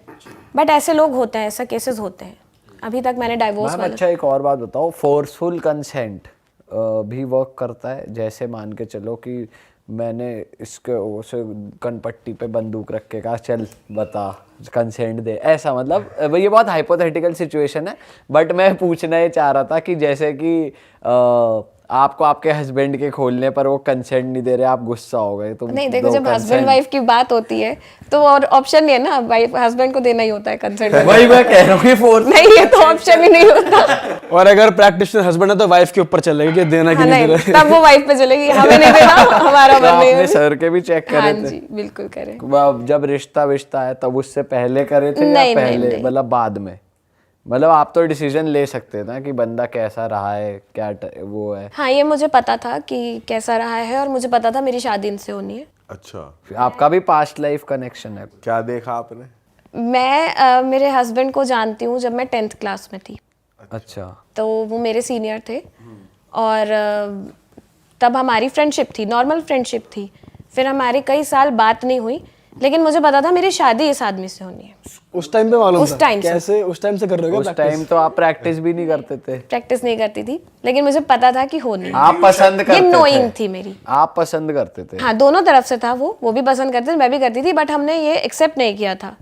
बट ऐसे लोग होते हैं, ऐसा केसेस होते हैं। अभी तक मैंने डाइवोर्स वाला। अच्छा, एक और बात बताओ, फोर्सफुल कंसेंट भी वर्क करता है? जैसे मान के चलो कि मैंने इसके उसे कनपट्टी पे बंदूक रख के कहा चल बता, कंसेंट दे, ऐसा, मतलब ये बहुत हाइपोथेटिकल सिचुएशन है, बट मैं पूछना ये चाह रहा था कि जैसे कि आपको आपके हस्बैंड के खोलने पर वो कंसेंट नहीं दे रहे, आप गुस्सा हो गए तो नहीं, देखो जब हस्बैंड वाइफ की बात होती है तो और ऑप्शन नहीं है ना, वाइफ हस्बैंड को देना ही होता है कंसेंट। वही मैं कह रहा हूँ कि फोर्स नहीं, ये तो ऑप्शन ही नहीं होता। और अगर प्रैक्टिशनर हस्बैंड है तो वाइफ के ऊपर चलेगी कि देना कि हाँ, नहीं नहीं, देना। तब वो वाइफ पे चलेगी, हमें नहीं देना, हमारा मन नहीं आपने है। सर के भी चेक करे हाँ थे? जी, बिल्कुल करे। जब रिश्ता है तब उससे पहले करे थे या नहीं, पहले, नहीं। मतलब बाद में? मतलब आप तो डिसीजन ले सकते थे ना कि बंदा कैसा रहा है, क्या वो है। हाँ, ये मुझे पता था कि कैसा रहा है, और मुझे पता था मेरी शादी इनसे होनी है। अच्छा, आपका भी पास्ट लाइफ कनेक्शन है? क्या देखा आपने? मैं मेरे हस्बैंड को जानती हूँ जब मैं 10th क्लास में थी। अच्छा। तो वो मेरे सीनियर थे, और तब हमारी फ्रेंडशिप थी, नॉर्मल फ्रेंडशिप थी। फिर हमारी कई साल बात नहीं हुई, लेकिन मुझे पता था मेरी शादी इस आदमी से होनी है। उस टाइम पे मालूम उस था? टाइम से। कैसे उस टाइम से कर रहे हो? उस टाइम तो आप प्रैक्टिस भी नहीं करते थे? प्रैक्टिस नहीं करती थी, लेकिन मुझे पता था कि होनी है। आप पसंद करते ये थे? नोइंग थी मेरी। आप पसंद करते थे? हाँ, दोनों तरफ से था, वो भी पसंद करते थे, मैं भी करती थी, बट हमने ये एक्सेप्ट नहीं किया था,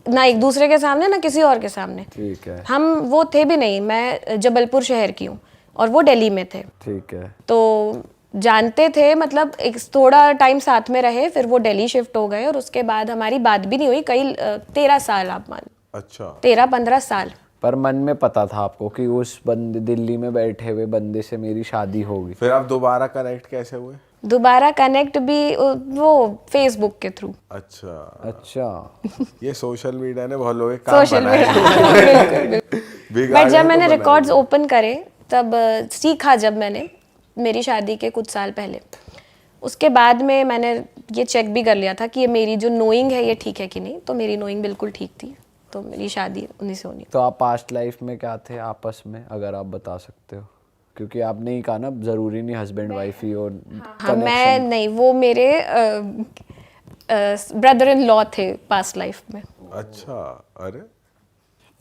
ना एक दूसरे के सामने ना किसी और के सामने। ठीक है। हम वो थे भी नहीं, मैं जबलपुर शहर की हूँ और वो दिल्ली में थे। ठीक है। तो जानते थे, मतलब एक थोड़ा टाइम साथ में रहे, फिर वो दिल्ली शिफ्ट हो गए, और उसके बाद हमारी बात भी नहीं हुई कई 13 साल, आप मान। अच्छा। 13-15 साल। पर मन में पता था आपको कि उस बंदे, दिल्ली में बैठे हुए बंदे से मेरी शादी होगी? फिर आप दोबारा कनेक्ट कैसे हुए? दोबारा कनेक्ट भी वो फेसबुक के थ्रू। अच्छा। ये सोशल मीडिया ने बहुत लोगों के काम सोशल बनाए मीडिया। बिगाड़े बट जब तो मैंने बनाए। रिकॉर्ड्स ओपन करे तब सीखा, जब मैंने मेरी शादी के कुछ साल पहले, उसके बाद में मैंने ये चेक भी कर लिया था कि ये मेरी जो नोइंग है ये ठीक है कि नहीं। तो मेरी नोइंग बिल्कुल ठीक थी, तो मेरी शादी उन्हीं से होनी। तो आप पास्ट लाइफ में क्या थे आपस में, अगर आप बता सकते हो? क्योंकि आपने ही कहा ना, जरूरी नहीं हस्बैंड वाइफ ही हो। हाँ, मैं नहीं, वो मेरे ब्रदर इन लॉ थे पास्ट लाइफ में। अच्छा, अरे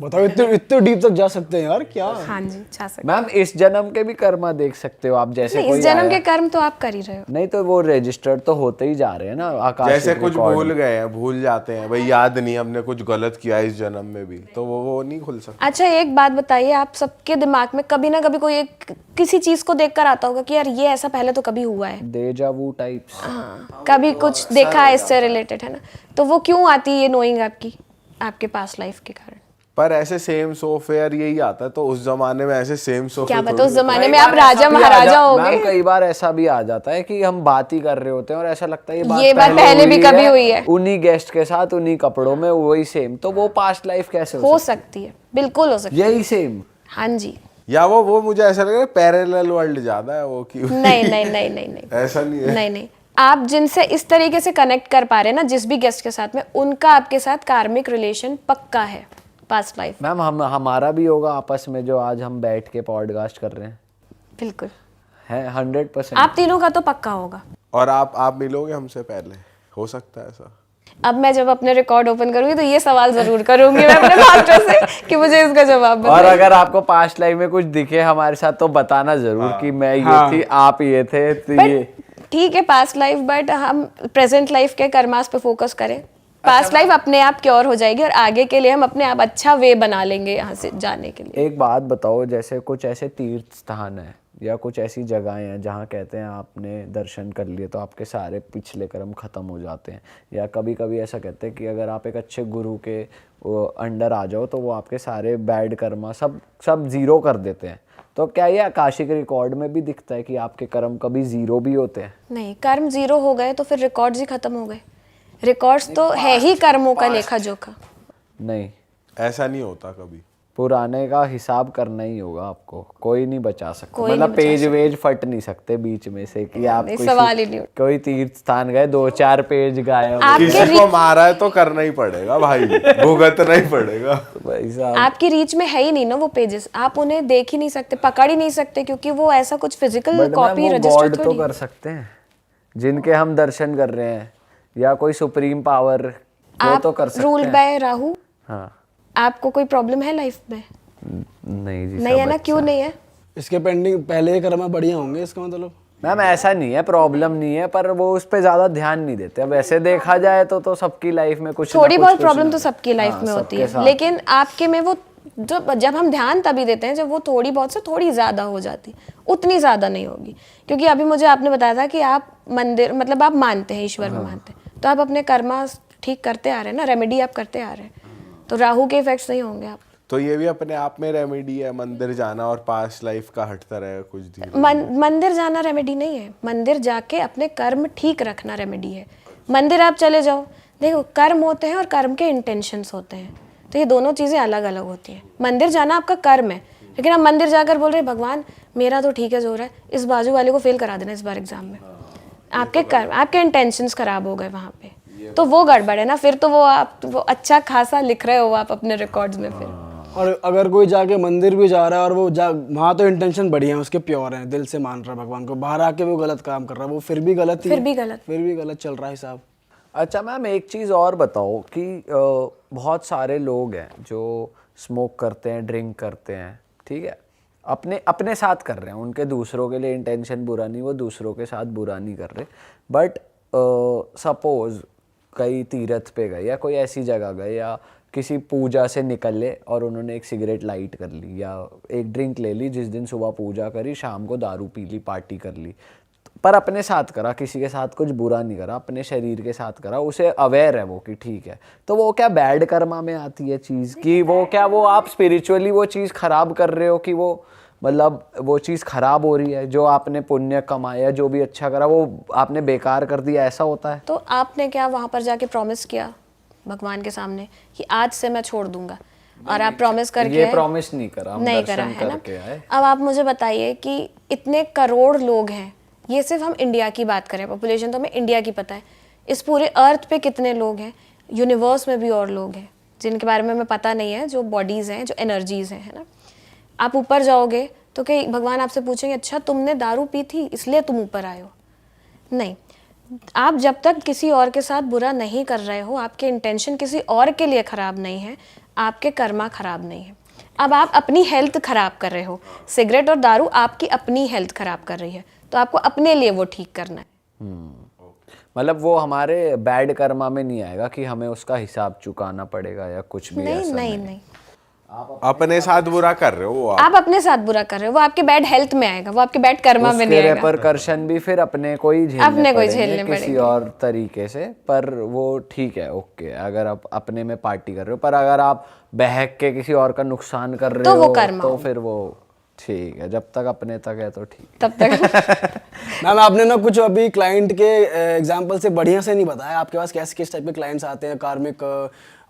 बताओ, इतने डीप तक जा सकते हैं यार, क्या? हाँ जी, जा सकते। मैम, इस जन्म के भी कर्मा देख सकते हो आप, जैसे नहीं, कोई इस जन्म आया। के कर्म तो आप कर ही रहे हो। नहीं तो वो रजिस्टर्ड तो होते ही जा रहे हैं ना, आकाश जैसे कुछ भूल गए हैं, भूल जाते हैं भाई, याद नहीं हमने कुछ गलत किया इस जन्म में भी, तो वो नहीं खुल सकता। अच्छा, एक बात बताइए, आप सबके दिमाग में कभी ना कभी कोई एक किसी चीज को देखकर आता होगा कि यार ये ऐसा पहले तो कभी हुआ है। डेजा वू टाइप्स। हाँ, कभी कुछ देखा है इससे रिलेटेड, है ना? तो वो क्यों आती है ये नोइंग आपकी, आपके पास्ट लाइफ के कारण? पर ऐसे सेम सॉफ्टवेयर यही आता है, तो उस जमाने में ऐसे सेम क्या सॉफ्टवेयर पता उस जमाने में आप राजा महाराजा हो गए। कई बार ऐसा भी आ जाता है कि हम बात ही कर रहे होते हैं और ऐसा लगता है ये बात पहले भी कभी हुई है, उन्हीं गेस्ट के साथ उन्हीं कपड़ों में वही सेम। तो वो पास्ट लाइफ कैसे हो सकती है? बिल्कुल हो सकती है, यही सेम। हाँ जी। या वो मुझे ऐसा लग रहा है पैरेलल वर्ल्ड ज्यादा है वो की। नहीं नहीं नहीं नहीं नहीं, ऐसा नहीं है। नहीं नहीं, आप जिनसे इस तरीके से कनेक्ट कर पा रहे हैं ना, जिस भी गेस्ट के साथ में, उनका आपके साथ कार्मिक रिलेशन पक्का है पास्ट लाइफ। मैम, हमारा भी होगा आपस में, जो आज हम बैठ के पॉडकास्ट कर रहे हैं। बिल्कुल है 100%। आप तीनों का तो पक्का होगा। और आप मिलोगे हमसे पहले? हो सकता है ऐसा? अब मैं जब अपने रिकॉर्ड ओपन करूंगी तो ये सवाल जरूर करूंगी मैं अपने मास्टर से कि मुझे इसका जवाब बताइए। और अगर आपको पास्ट लाइफ में कुछ दिखे हमारे साथ तो बताना जरूर कि मैं ये थी, आप ये थे, तो ये ठीक है पास्ट लाइफ, बट हम प्रेजेंट लाइफ के कर्मास पे फोकस करें। पास्ट लाइफ अपने आप क्योर हो जाएगी और आगे के लिए हम अपने आप अच्छा वे बना लेंगे यहाँ से जाने के लिए। एक बात बताओ, जैसे कुछ ऐसे तीर्थ स्थान है या कुछ ऐसी जगहें हैं जहाँ कहते हैं आपने दर्शन कर लिए तो आपके सारे पिछले कर्म खत्म हो जाते हैं, या कभी कभी ऐसा कहते हैं कि अगर आप एक अच्छे गुरु के अंडर आ जाओ तो वो आपके सारे बैड कर्मा सब जीरो कर देते हैं। तो क्या ये आकाशिक रिकॉर्ड में भी दिखता है कि आपके कर्म कभी जीरो भी होते हैं? नहीं, कर्म जीरो हो गए तो फिर रिकॉर्ड्स ही खत्म हो गए। रिकॉर्ड्स तो है ही कर्मों का लेखा जोखा। नहीं, ऐसा नहीं होता कभी। पुराने का हिसाब करना ही होगा आपको, कोई नहीं बचा सकता। कोई मतलब नहीं बचा पेज वेज फट नहीं सकते बीच में से कि आप नहीं, सवाल ही नहीं उठता। कोई तीर्थ स्थान गए 2-4 पेज गायब। आपके किसी को मारा है तो करना ही पड़ेगा भाई, भुगतना ही पड़ेगा। भाई साहब, आपकी रीच में है ही नहीं ना वो पेजेस, आप उन्हें देख ही नहीं सकते, पकड़ ही नहीं सकते, क्योंकि वो ऐसा कुछ फिजिकल बट कॉपी मैम वो रजिस्टर गॉड तो थोड़ी। कर सकते हैं जिनके हम दर्शन कर रहे हैं, या कोई सुप्रीम पावर वो आप तो कर सकते रूल्ड हैं। बाय राहु, हाँ, आपको कोई प्रॉब्लम है लाइफ में? नहीं जी, नहीं है सब ना, अच्छा क्यों नहीं है? इसके पेंडिंग पहले के कर्म बढ़िया होंगे, इसका मतलब। मैम ऐसा नहीं है, प्रॉब्लम नहीं है, पर वो उस पे ज्यादा ध्यान नहीं देते। अब ऐसे देखा जाए तो सबकी लाइफ में कुछ ना थोड़ी कुछ बहुत कुछ प्रॉब्लम ना- तो सबकी लाइफ हाँ, में होती सबके है, साथ। लेकिन आपके में वो जब हम ध्यान तभी देते हैं जब वो थोड़ी बहुत से थोड़ी ज्यादा हो जाती, उतनी ज्यादा नहीं होगी। क्योंकि अभी मुझे आपने बताया था कि आप मंदिर, मतलब आप मानते हैं, ईश्वर में मानते हैं, तो आप अपने कर्मा ठीक करते आ रहे हैं ना, रेमेडी आप करते आ रहे हैं, तो राहु के इफेक्ट्स नहीं होंगे आप। तो ये भी अपने आप में रेमेडी है, मंदिर जाना और पास्ट लाइफ का हटता रहेगा कुछ धीरे। मंदिर जाना रेमेडी नहीं है, मंदिर जाके अपने कर्म ठीक रखना रेमेडी है। मंदिर आप चले जाओ, देखो कर्म होते हैं और कर्म के इंटेंशंस होते हैं, तो ये दोनों चीज़ें अलग अलग होती हैं। मंदिर जाना आपका कर्म है, लेकिन आप मंदिर जाकर बोल रहे भगवान मेरा तो ठीक है जो हो रहा है, इस बाजू वाले को फेल करा देना इस बार एग्जाम में, आपके कर्म, आपके इंटेंशंस खराब हो गए वहाँ पे, तो वो गड़बड़ है ना। फिर तो वो अच्छा खासा लिख रहे हो आप अपने रिकॉर्ड्स में फिर। और अगर कोई जाके मंदिर भी जा रहा है और वो वहाँ तो इंटेंशन बढ़िया है, उसके प्योर है, दिल से मान रहा है भगवान को, बाहर आके वो गलत काम कर रहा है, वो फिर भी गलत ही है। फिर भी गलत चल रहा है हिसाब। अच्छा मैम, एक चीज़ और बताओ कि बहुत सारे लोग हैं जो स्मोक करते हैं, ड्रिंक करते हैं, ठीक है, अपने साथ कर रहे हैं, उनके दूसरों के लिए इंटेंशन बुरा नहीं, वो दूसरों के साथ बुरा नहीं कर रहे, बट सपोज कई तीर्थ पे गए या कोई ऐसी जगह गए या किसी पूजा से निकले और उन्होंने एक सिगरेट लाइट कर ली या एक ड्रिंक ले ली, जिस दिन सुबह पूजा करी शाम को दारू पी ली, पार्टी कर ली, पर अपने साथ करा, किसी के साथ कुछ बुरा नहीं करा, अपने शरीर के साथ करा, उसे अवेयर है वो कि ठीक है, तो वो क्या बैड कर्मा में आती है चीज़ कि वो क्या वो आप स्पिरिचुअली वो चीज़ खराब कर रहे हो कि वो मतलब वो चीज़ खराब हो रही है, जो आपने पुण्य कमाया, जो भी अच्छा करा वो आपने बेकार कर दिया, ऐसा होता है? तो आपने क्या वहाँ पर जाके प्रॉमिस किया भगवान के सामने कि आज से मैं छोड़ दूंगा, और आप प्रॉमिस करके ये आए? प्रॉमिस नहीं करा, हम नहीं दर्शन करा है ना। करके आए। अब आप मुझे बताइए कि इतने करोड़ लोग हैं, ये सिर्फ हम इंडिया की बात करें, पॉपुलेशन तो हमें इंडिया की पता है, इस पूरे अर्थ पे कितने लोग हैं, यूनिवर्स में भी और लोग हैं जिनके बारे में हमें पता नहीं है, जो बॉडीज़ हैं, जो एनर्जीज़ हैं, है ना। आप ऊपर जाओगे तो क्या भगवान आपसे पूछेंगे अच्छा तुमने दारू पी थी इसलिए तुम ऊपर आए हो? नहीं, आप जब तक किसी और के साथ बुरा नहीं कर रहे हो, आपके इंटेंशन किसी और के लिए ख़राब नहीं है, आपके कर्मा ख़राब नहीं है। अब आप अपनी हेल्थ ख़राब कर रहे हो, सिगरेट और दारू आपकी अपनी हेल्थ ख़राब कर रही है, तो आपको अपने लिए वो ठीक करना है। मतलब वो हमारे बैड कर्मा में नहीं आएगा कि हमें उसका हिसाब चुकाना पड़ेगा या कुछ भी नहीं ऐसा नहीं नहीं, अपने साथ बुरा कर रहे हो आप अपने साथ बुरा कर रहे हो, वो आपके बैड हेल्थ में आएगा, वो आपके बैड कर्मा में नहीं उसके आएगा। रेपरकशन भी फिर अपने को ही झेलने अपने को ही पड़ेंगे झेलने किसी पड़ेंगे। और तरीके से, पर वो ठीक है, ओके, अगर आप अपने में पार्टी कर रहे हो, पर अगर आप बहक के किसी और का नुकसान कर रहे तो वो हो कर्मा तो हो। फिर वो ठीक है, जब तक अपने तक है तो ठीक। तब तक मैम आपने ना कुछ अभी क्लाइंट के एग्जांपल से बढ़िया से नहीं बताया, आपके पास कैसे किस टाइप के क्लाइंट्स आते हैं कार्मिक,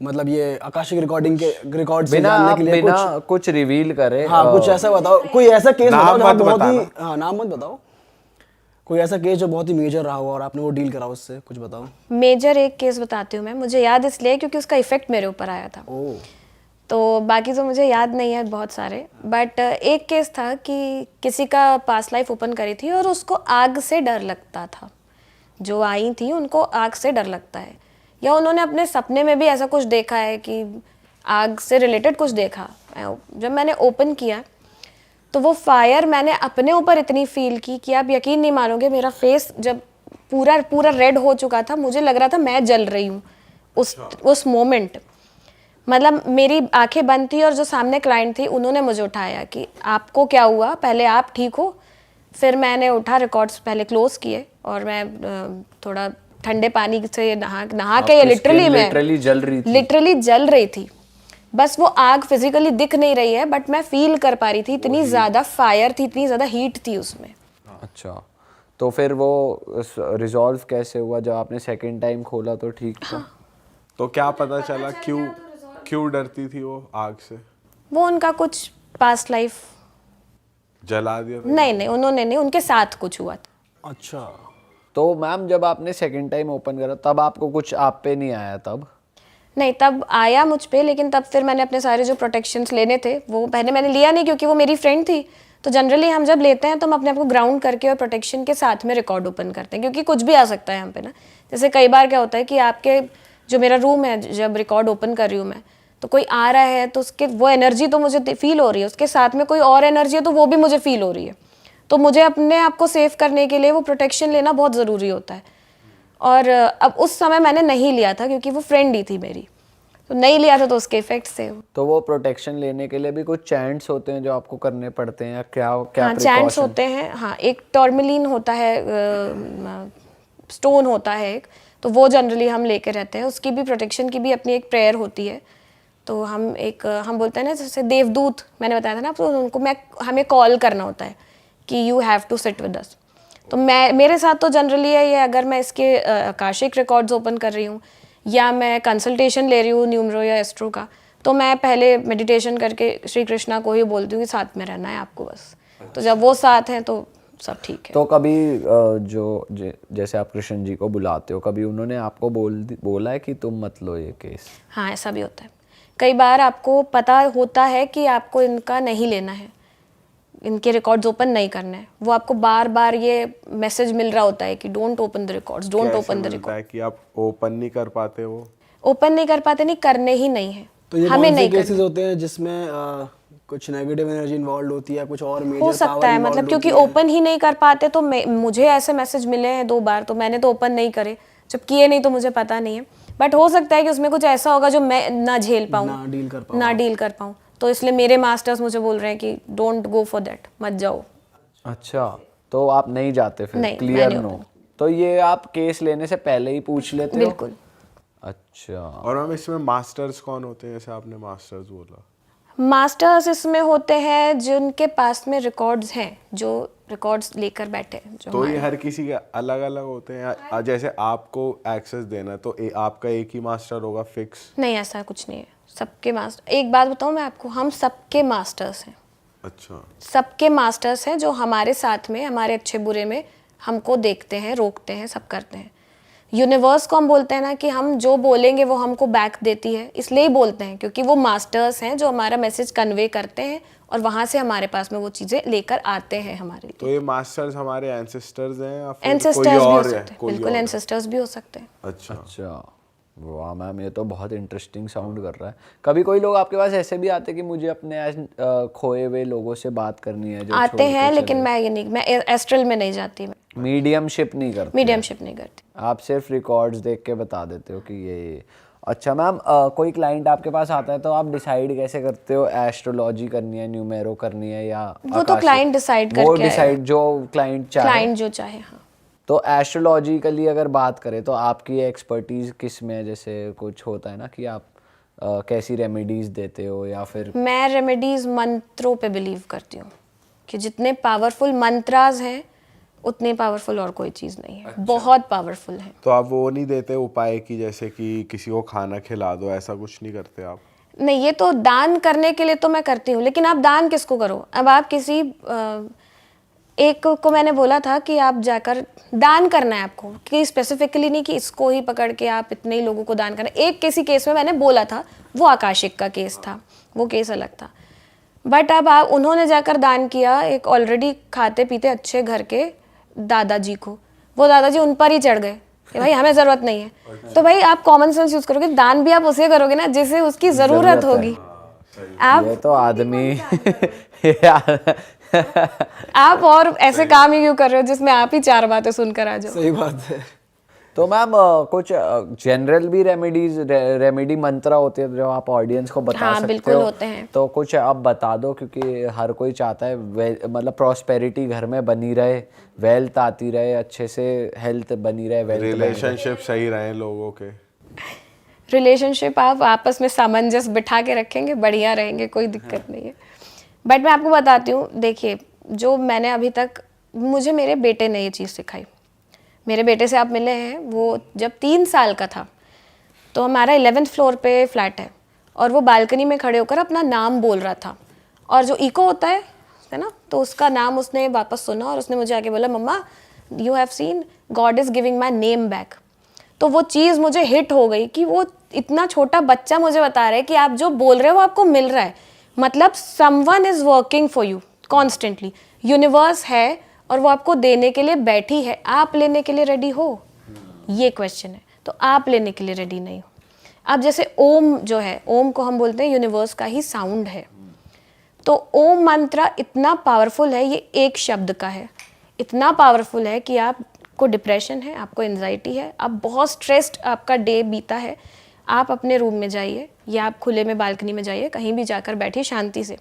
मतलब ये आकाशिक रिकॉर्डिंग के रिकॉर्ड से बिना जानने आप के लिए बिना कुछ रिवील करे, हाँ कुछ ऐसा बताओ, कोई ऐसा केस नाम बताओ जहाँ मत बहुत ही, बताना। हाँ नाम मत बताओ, कोई ऐसा केस जो बहुत ही मेजर रहा हो और आपने वो डील करा उससे, कुछ बताओ। मेजर एक केस बताती हूँ मैं, मुझे याद इसलिए क्योंकि उसका इफेक्ट मेरे ऊपर आया था, ओह तो बाकी तो मुझे याद नहीं है बहुत सारे, बट एक केस था कि किसी का पास्ट लाइफ ओपन करी थी और उसको आग से डर लगता था, जो आई थी उनको आग से डर लगता है, या उन्होंने अपने सपने में भी ऐसा कुछ देखा है कि आग से रिलेटेड कुछ देखा। जब मैंने ओपन किया तो वो फायर मैंने अपने ऊपर इतनी फील की कि आप यकीन नहीं मानोगे, मेरा फेस जब पूरा पूरा रेड हो चुका था, मुझे लग रहा था मैं जल रही हूँ, उस मोमेंट, मतलब मेरी आंखें बंद थी और जो सामने क्लाइंट थी उन्होंने मुझे उठाया कि आपको क्या हुआ, पहले आप ठीक हो। फिर मैंने उठा, रिकॉर्ड्स पहले क्लोज किए और मैं थोड़ा ठंडे पानी से नहा के, लिटरली मैं लिटरली जल रही थी। बस वो आग फिजिकली दिख नहीं रही है बट मैं फील कर पा रही थी, इतनी ज़्यादा फायर थी, इतनी ज़्यादा हीट थी उसमें। अच्छा, तो फिर वो रिजॉल्व कैसे हुआ जब आपने सेकंड टाइम खोला तो ठीक था? तो क्या पता चला क्यों डरती थी वो आग से? वो उनका कुछ पास्ट लाइफ जला दिया था? नहीं, उन्होंने नहीं, उनके साथ कुछ हुआ था। अच्छा, तो मैम जब आपने सेकंड टाइम ओपन करा तब आपको कुछ आप पे नहीं आया तब? नहीं, तब आया मुझ पे, लेकिन तब फिर मैंने अपने सारे जो प्रोटेक्शंस लेने थे वो पहले मैंने लिया नहीं, क्योंकि वो मेरी फ्रेंड थी। तो जनरली हम जब लेते हैं तो हम अपने आप को ग्राउंड करके और प्रोटेक्शन के साथ में रिकॉर्ड ओपन करते हैं, क्योंकि कुछ भी आ सकता है यहाँ पे ना। जैसे कई बार क्या होता है कि आपके जो मेरा रूम है, जब रिकॉर्ड ओपन कर रही हूँ मैं, तो कोई आ रहा है तो उसके वो एनर्जी तो मुझे फील हो रही है, उसके साथ में कोई और एनर्जी है तो वो भी मुझे फील हो रही है। तो मुझे अपने आप को सेव करने के लिए वो प्रोटेक्शन लेना बहुत ज़रूरी होता है। और अब उस समय मैंने नहीं लिया था क्योंकि वो फ्रेंड ही थी मेरी, तो नहीं लिया था तो उसके इफेक्ट से। तो वो प्रोटेक्शन लेने के लिए भी कुछ चैंट्स होते हैं जो आपको करने पड़ते हैं या क्या क्या हाँ, चैंट्स होते हैं। हाँ, एक टॉर्मलिन होता है, स्टोन होता है एक, तो वो जनरली हम लेके रहते हैं। उसकी भी प्रोटेक्शन की भी अपनी एक प्रेयर होती है। तो हम बोलते हैं ना, जैसे देवदूत मैंने बताया था ना आपको, उनको हमें कॉल करना होता है कि you have to sit with us. तो मेरे साथ तो जनरली है ये, अगर मैं इसके आकाशिक रिकॉर्ड्स ओपन कर रही हूँ या मैं कंसल्टेशन ले रही हूँ न्यूमरो या एस्ट्रो का, तो मैं पहले मेडिटेशन करके श्री कृष्णा को ही बोलती हूँ कि साथ में रहना है आपको बस। तो जब वो साथ हैं तो सब ठीक है। तो कभी जैसे आप कृष्ण जी को बुलाते हो, कभी उन्होंने आपको बोला है कि तुम मत लो ये केस? हाँ, ऐसा भी होता है। कई बार आपको पता होता है कि आपको इनका नहीं लेना है, इनके रिकॉर्ड्स ओपन नहीं करना है, वो आपको बार बार ये मैसेज मिल रहा होता है कि don't open the records, don't open the record. कि आप ओपन नहीं कर पाते, वो ओपन नहीं कर पाते, नहीं करने ही नहीं है। तो ये हमें कौन से नहीं केसेस होते हैं जिसमें कुछ नेगेटिव एनर्जी इन्वॉल्व होती है, कुछ और मेजर हो सकता है, मतलब क्योंकि ओपन ही नहीं कर पाते। तो मुझे ऐसे मैसेज मिले हैं 2 बार, तो मैंने तो ओपन नहीं करे, जब किए नहीं तो मुझे पता नहीं है। बट हो सकता है कि उसमें कुछ ऐसा होगा जो मैं ना झेल पाऊँ, ना डील कर पाऊँ, तो इसलिए मेरे मास्टर्स मुझे बोल रहे हैं कि डोंट गो फॉर दैट, मत जाओ। अच्छा, तो आप नहीं जाते फिर? नहीं, क्लियर मैं नो। नहीं तो ये आप केस लेने से पहले ही पूछ लेते हो? बिल्कुल। अच्छा, और मैम इसमें मास्टर्स कौन होते हैं, जैसे आपने मास्टर्स बोला? मास्टर्स इसमें होते हैं जिनके पास में रिकॉर्ड्स हैं, जो रिकॉर्ड्स लेकर बैठे हैं। तो ये हर किसी के अलग अलग होते हैं? जैसे आपको एक्सेस देना है तो आपका एक ही मास्टर होगा फिक्स? नहीं, ऐसा कुछ नहीं है, सबके मास्टर। एक बात बताऊं मैं आपको, हम सबके मास्टर्स हैं। अच्छा, सबके मास्टर्स हैं जो हमारे साथ में, हमारे अच्छे बुरे में हमको देखते हैं, रोकते हैं, सब करते हैं। यूनिवर्स को हम बोलते हैं ना कि हम जो बोलेंगे वो हमको बैक देती है, इसलिए ही बोलते हैं क्योंकि वो मास्टर्स हैं जो हमारा मैसेज कन्वे करते हैं और वहाँ से हमारे पास में वो चीज़ें लेकर आते हैं हमारे लिए। तो ये मास्टर्स हमारे एंसेस्टर्स हैं या फिर एंसेस्टर्स कोई भी हो और सकते है? हैं, कोई बिल्कुल और है? एंसेस्टर्स भी हो सकते हैं। अच्छा, अच्छा, वाह मैम, ये तो बहुत इंटरेस्टिंग साउंड कर रहा है। कभी कोई लोग आपके पास ऐसे भी आते कि मुझे अपने खोए हुए लोगों से बात करनी है, जो आते हैं, लेकिन मैं एस्ट्रल में नहीं जाती, मैं मीडियमशिप नहीं करते? मीडियमशिप नहीं करती। आप सिर्फ रिकॉर्ड्स देख के बता देते हो कि ये। अच्छा मैम, कोई क्लाइंट आपके पास आता है तो आप डिसाइड कैसे करते हो एस्ट्रोलॉजी करनी है, न्यूमेरो करनी है या वो तो क्लाइंट डिसाइड करके, वो डिसाइड जो क्लाइंट चाहे? क्लाइंट जो चाहे, हाँ। तो एस्ट्रोलॉजिकली अगर बात करें तो आपकी एक्सपर्टीज किस में है? जैसे कुछ होता है ना कि आप कैसी रेमेडीज देते हो, या फिर? मैं रेमेडीज मंत्रों पे बिलीव करती हूँ कि जितने पावरफुल मंत्रास हैं उतने पावरफुल और कोई चीज़ नहीं है। अच्छा। बहुत पावरफुल है। तो आप वो नहीं देते उपाय की, जैसे कि किसी को खाना खिला दो, ऐसा कुछ नहीं करते आप? नहीं, ये तो दान करने के लिए तो मैं करती हूँ, लेकिन आप दान किसको करो? अब आप किसी एक को मैंने बोला था कि आप जाकर दान करना है आपको, कि स्पेसिफिकली नहीं कि इसको ही पकड़ के आप इतने ही लोगों को दान करना। एक किसी केस में मैंने बोला था, वो आकाशिक का केस था, वो केस अलग था। बट अब उन्होंने जाकर दान किया एक ऑलरेडी खाते पीते अच्छे घर के दादाजी को। वो दादाजी उन पर ही चढ़ गए कि भाई हमें ज़रूरत नहीं है। तो भाई आप कॉमन सेंस यूज़ करोगे, दान भी आप उसे करोगे ना जिसे उसकी ज़रूरत होगी। आप ये तो आदमी आप और ऐसे काम ही क्यों कर रहे हो जिसमें आप ही 4 बातें सुनकर आ जाओ? सही बात है। तो मैम कुछ जनरल भी रेमेडी मंत्र होते हैं जो आप ऑडियंस को बता हाँ, सकते बिल्कुल हो? होते हैं। तो कुछ आप बता दो, क्योंकि हर कोई चाहता है मतलब प्रॉस्पेरिटी घर में बनी रहे, वेल्थ आती रहे, अच्छे से हेल्थ बनी रहे, वेल्थ रिलेशनशिप सही रहे लोगों के। रिलेशनशिप आप आपस में सामंजस्य बिठा के रखेंगे, बढ़िया रहेंगे, कोई दिक्कत नहीं है। बट मैं आपको बताती हूँ, देखिए जो मैंने अभी तक, मुझे मेरे बेटे ने ये चीज़ सिखाई। मेरे बेटे से आप मिले हैं, वो जब 3 साल का था तो हमारा 11th फ्लोर पे फ्लैट है और वो बालकनी में खड़े होकर अपना नाम बोल रहा था, और जो इको होता है ना, तो उसका नाम उसने वापस सुना और उसने मुझे आके बोला, mama you have seen God is giving my name back. तो वो चीज़ मुझे हिट हो गई कि वो इतना छोटा बच्चा मुझे बता रहा है कि आप जो बोल रहे हो वो आपको मिल रहा है, मतलब someone is working for you constantly, universe है और वो आपको देने के लिए बैठी है। आप लेने के लिए रेडी हो, ये क्वेश्चन है। तो आप लेने के लिए रेडी नहीं हो। अब जैसे ओम जो है, ओम को हम बोलते हैं यूनिवर्स का ही साउंड है, तो ओम मंत्र इतना पावरफुल है, ये एक शब्द का है, इतना पावरफुल है कि आपको डिप्रेशन है, आपको एंजाइटी है, आप बहुत स्ट्रेस्ड, आपका डे बीता है, आप अपने रूम में जाइए या आप खुले में बालकनी में जाइए, कहीं भी जाकर बैठिए शांति से,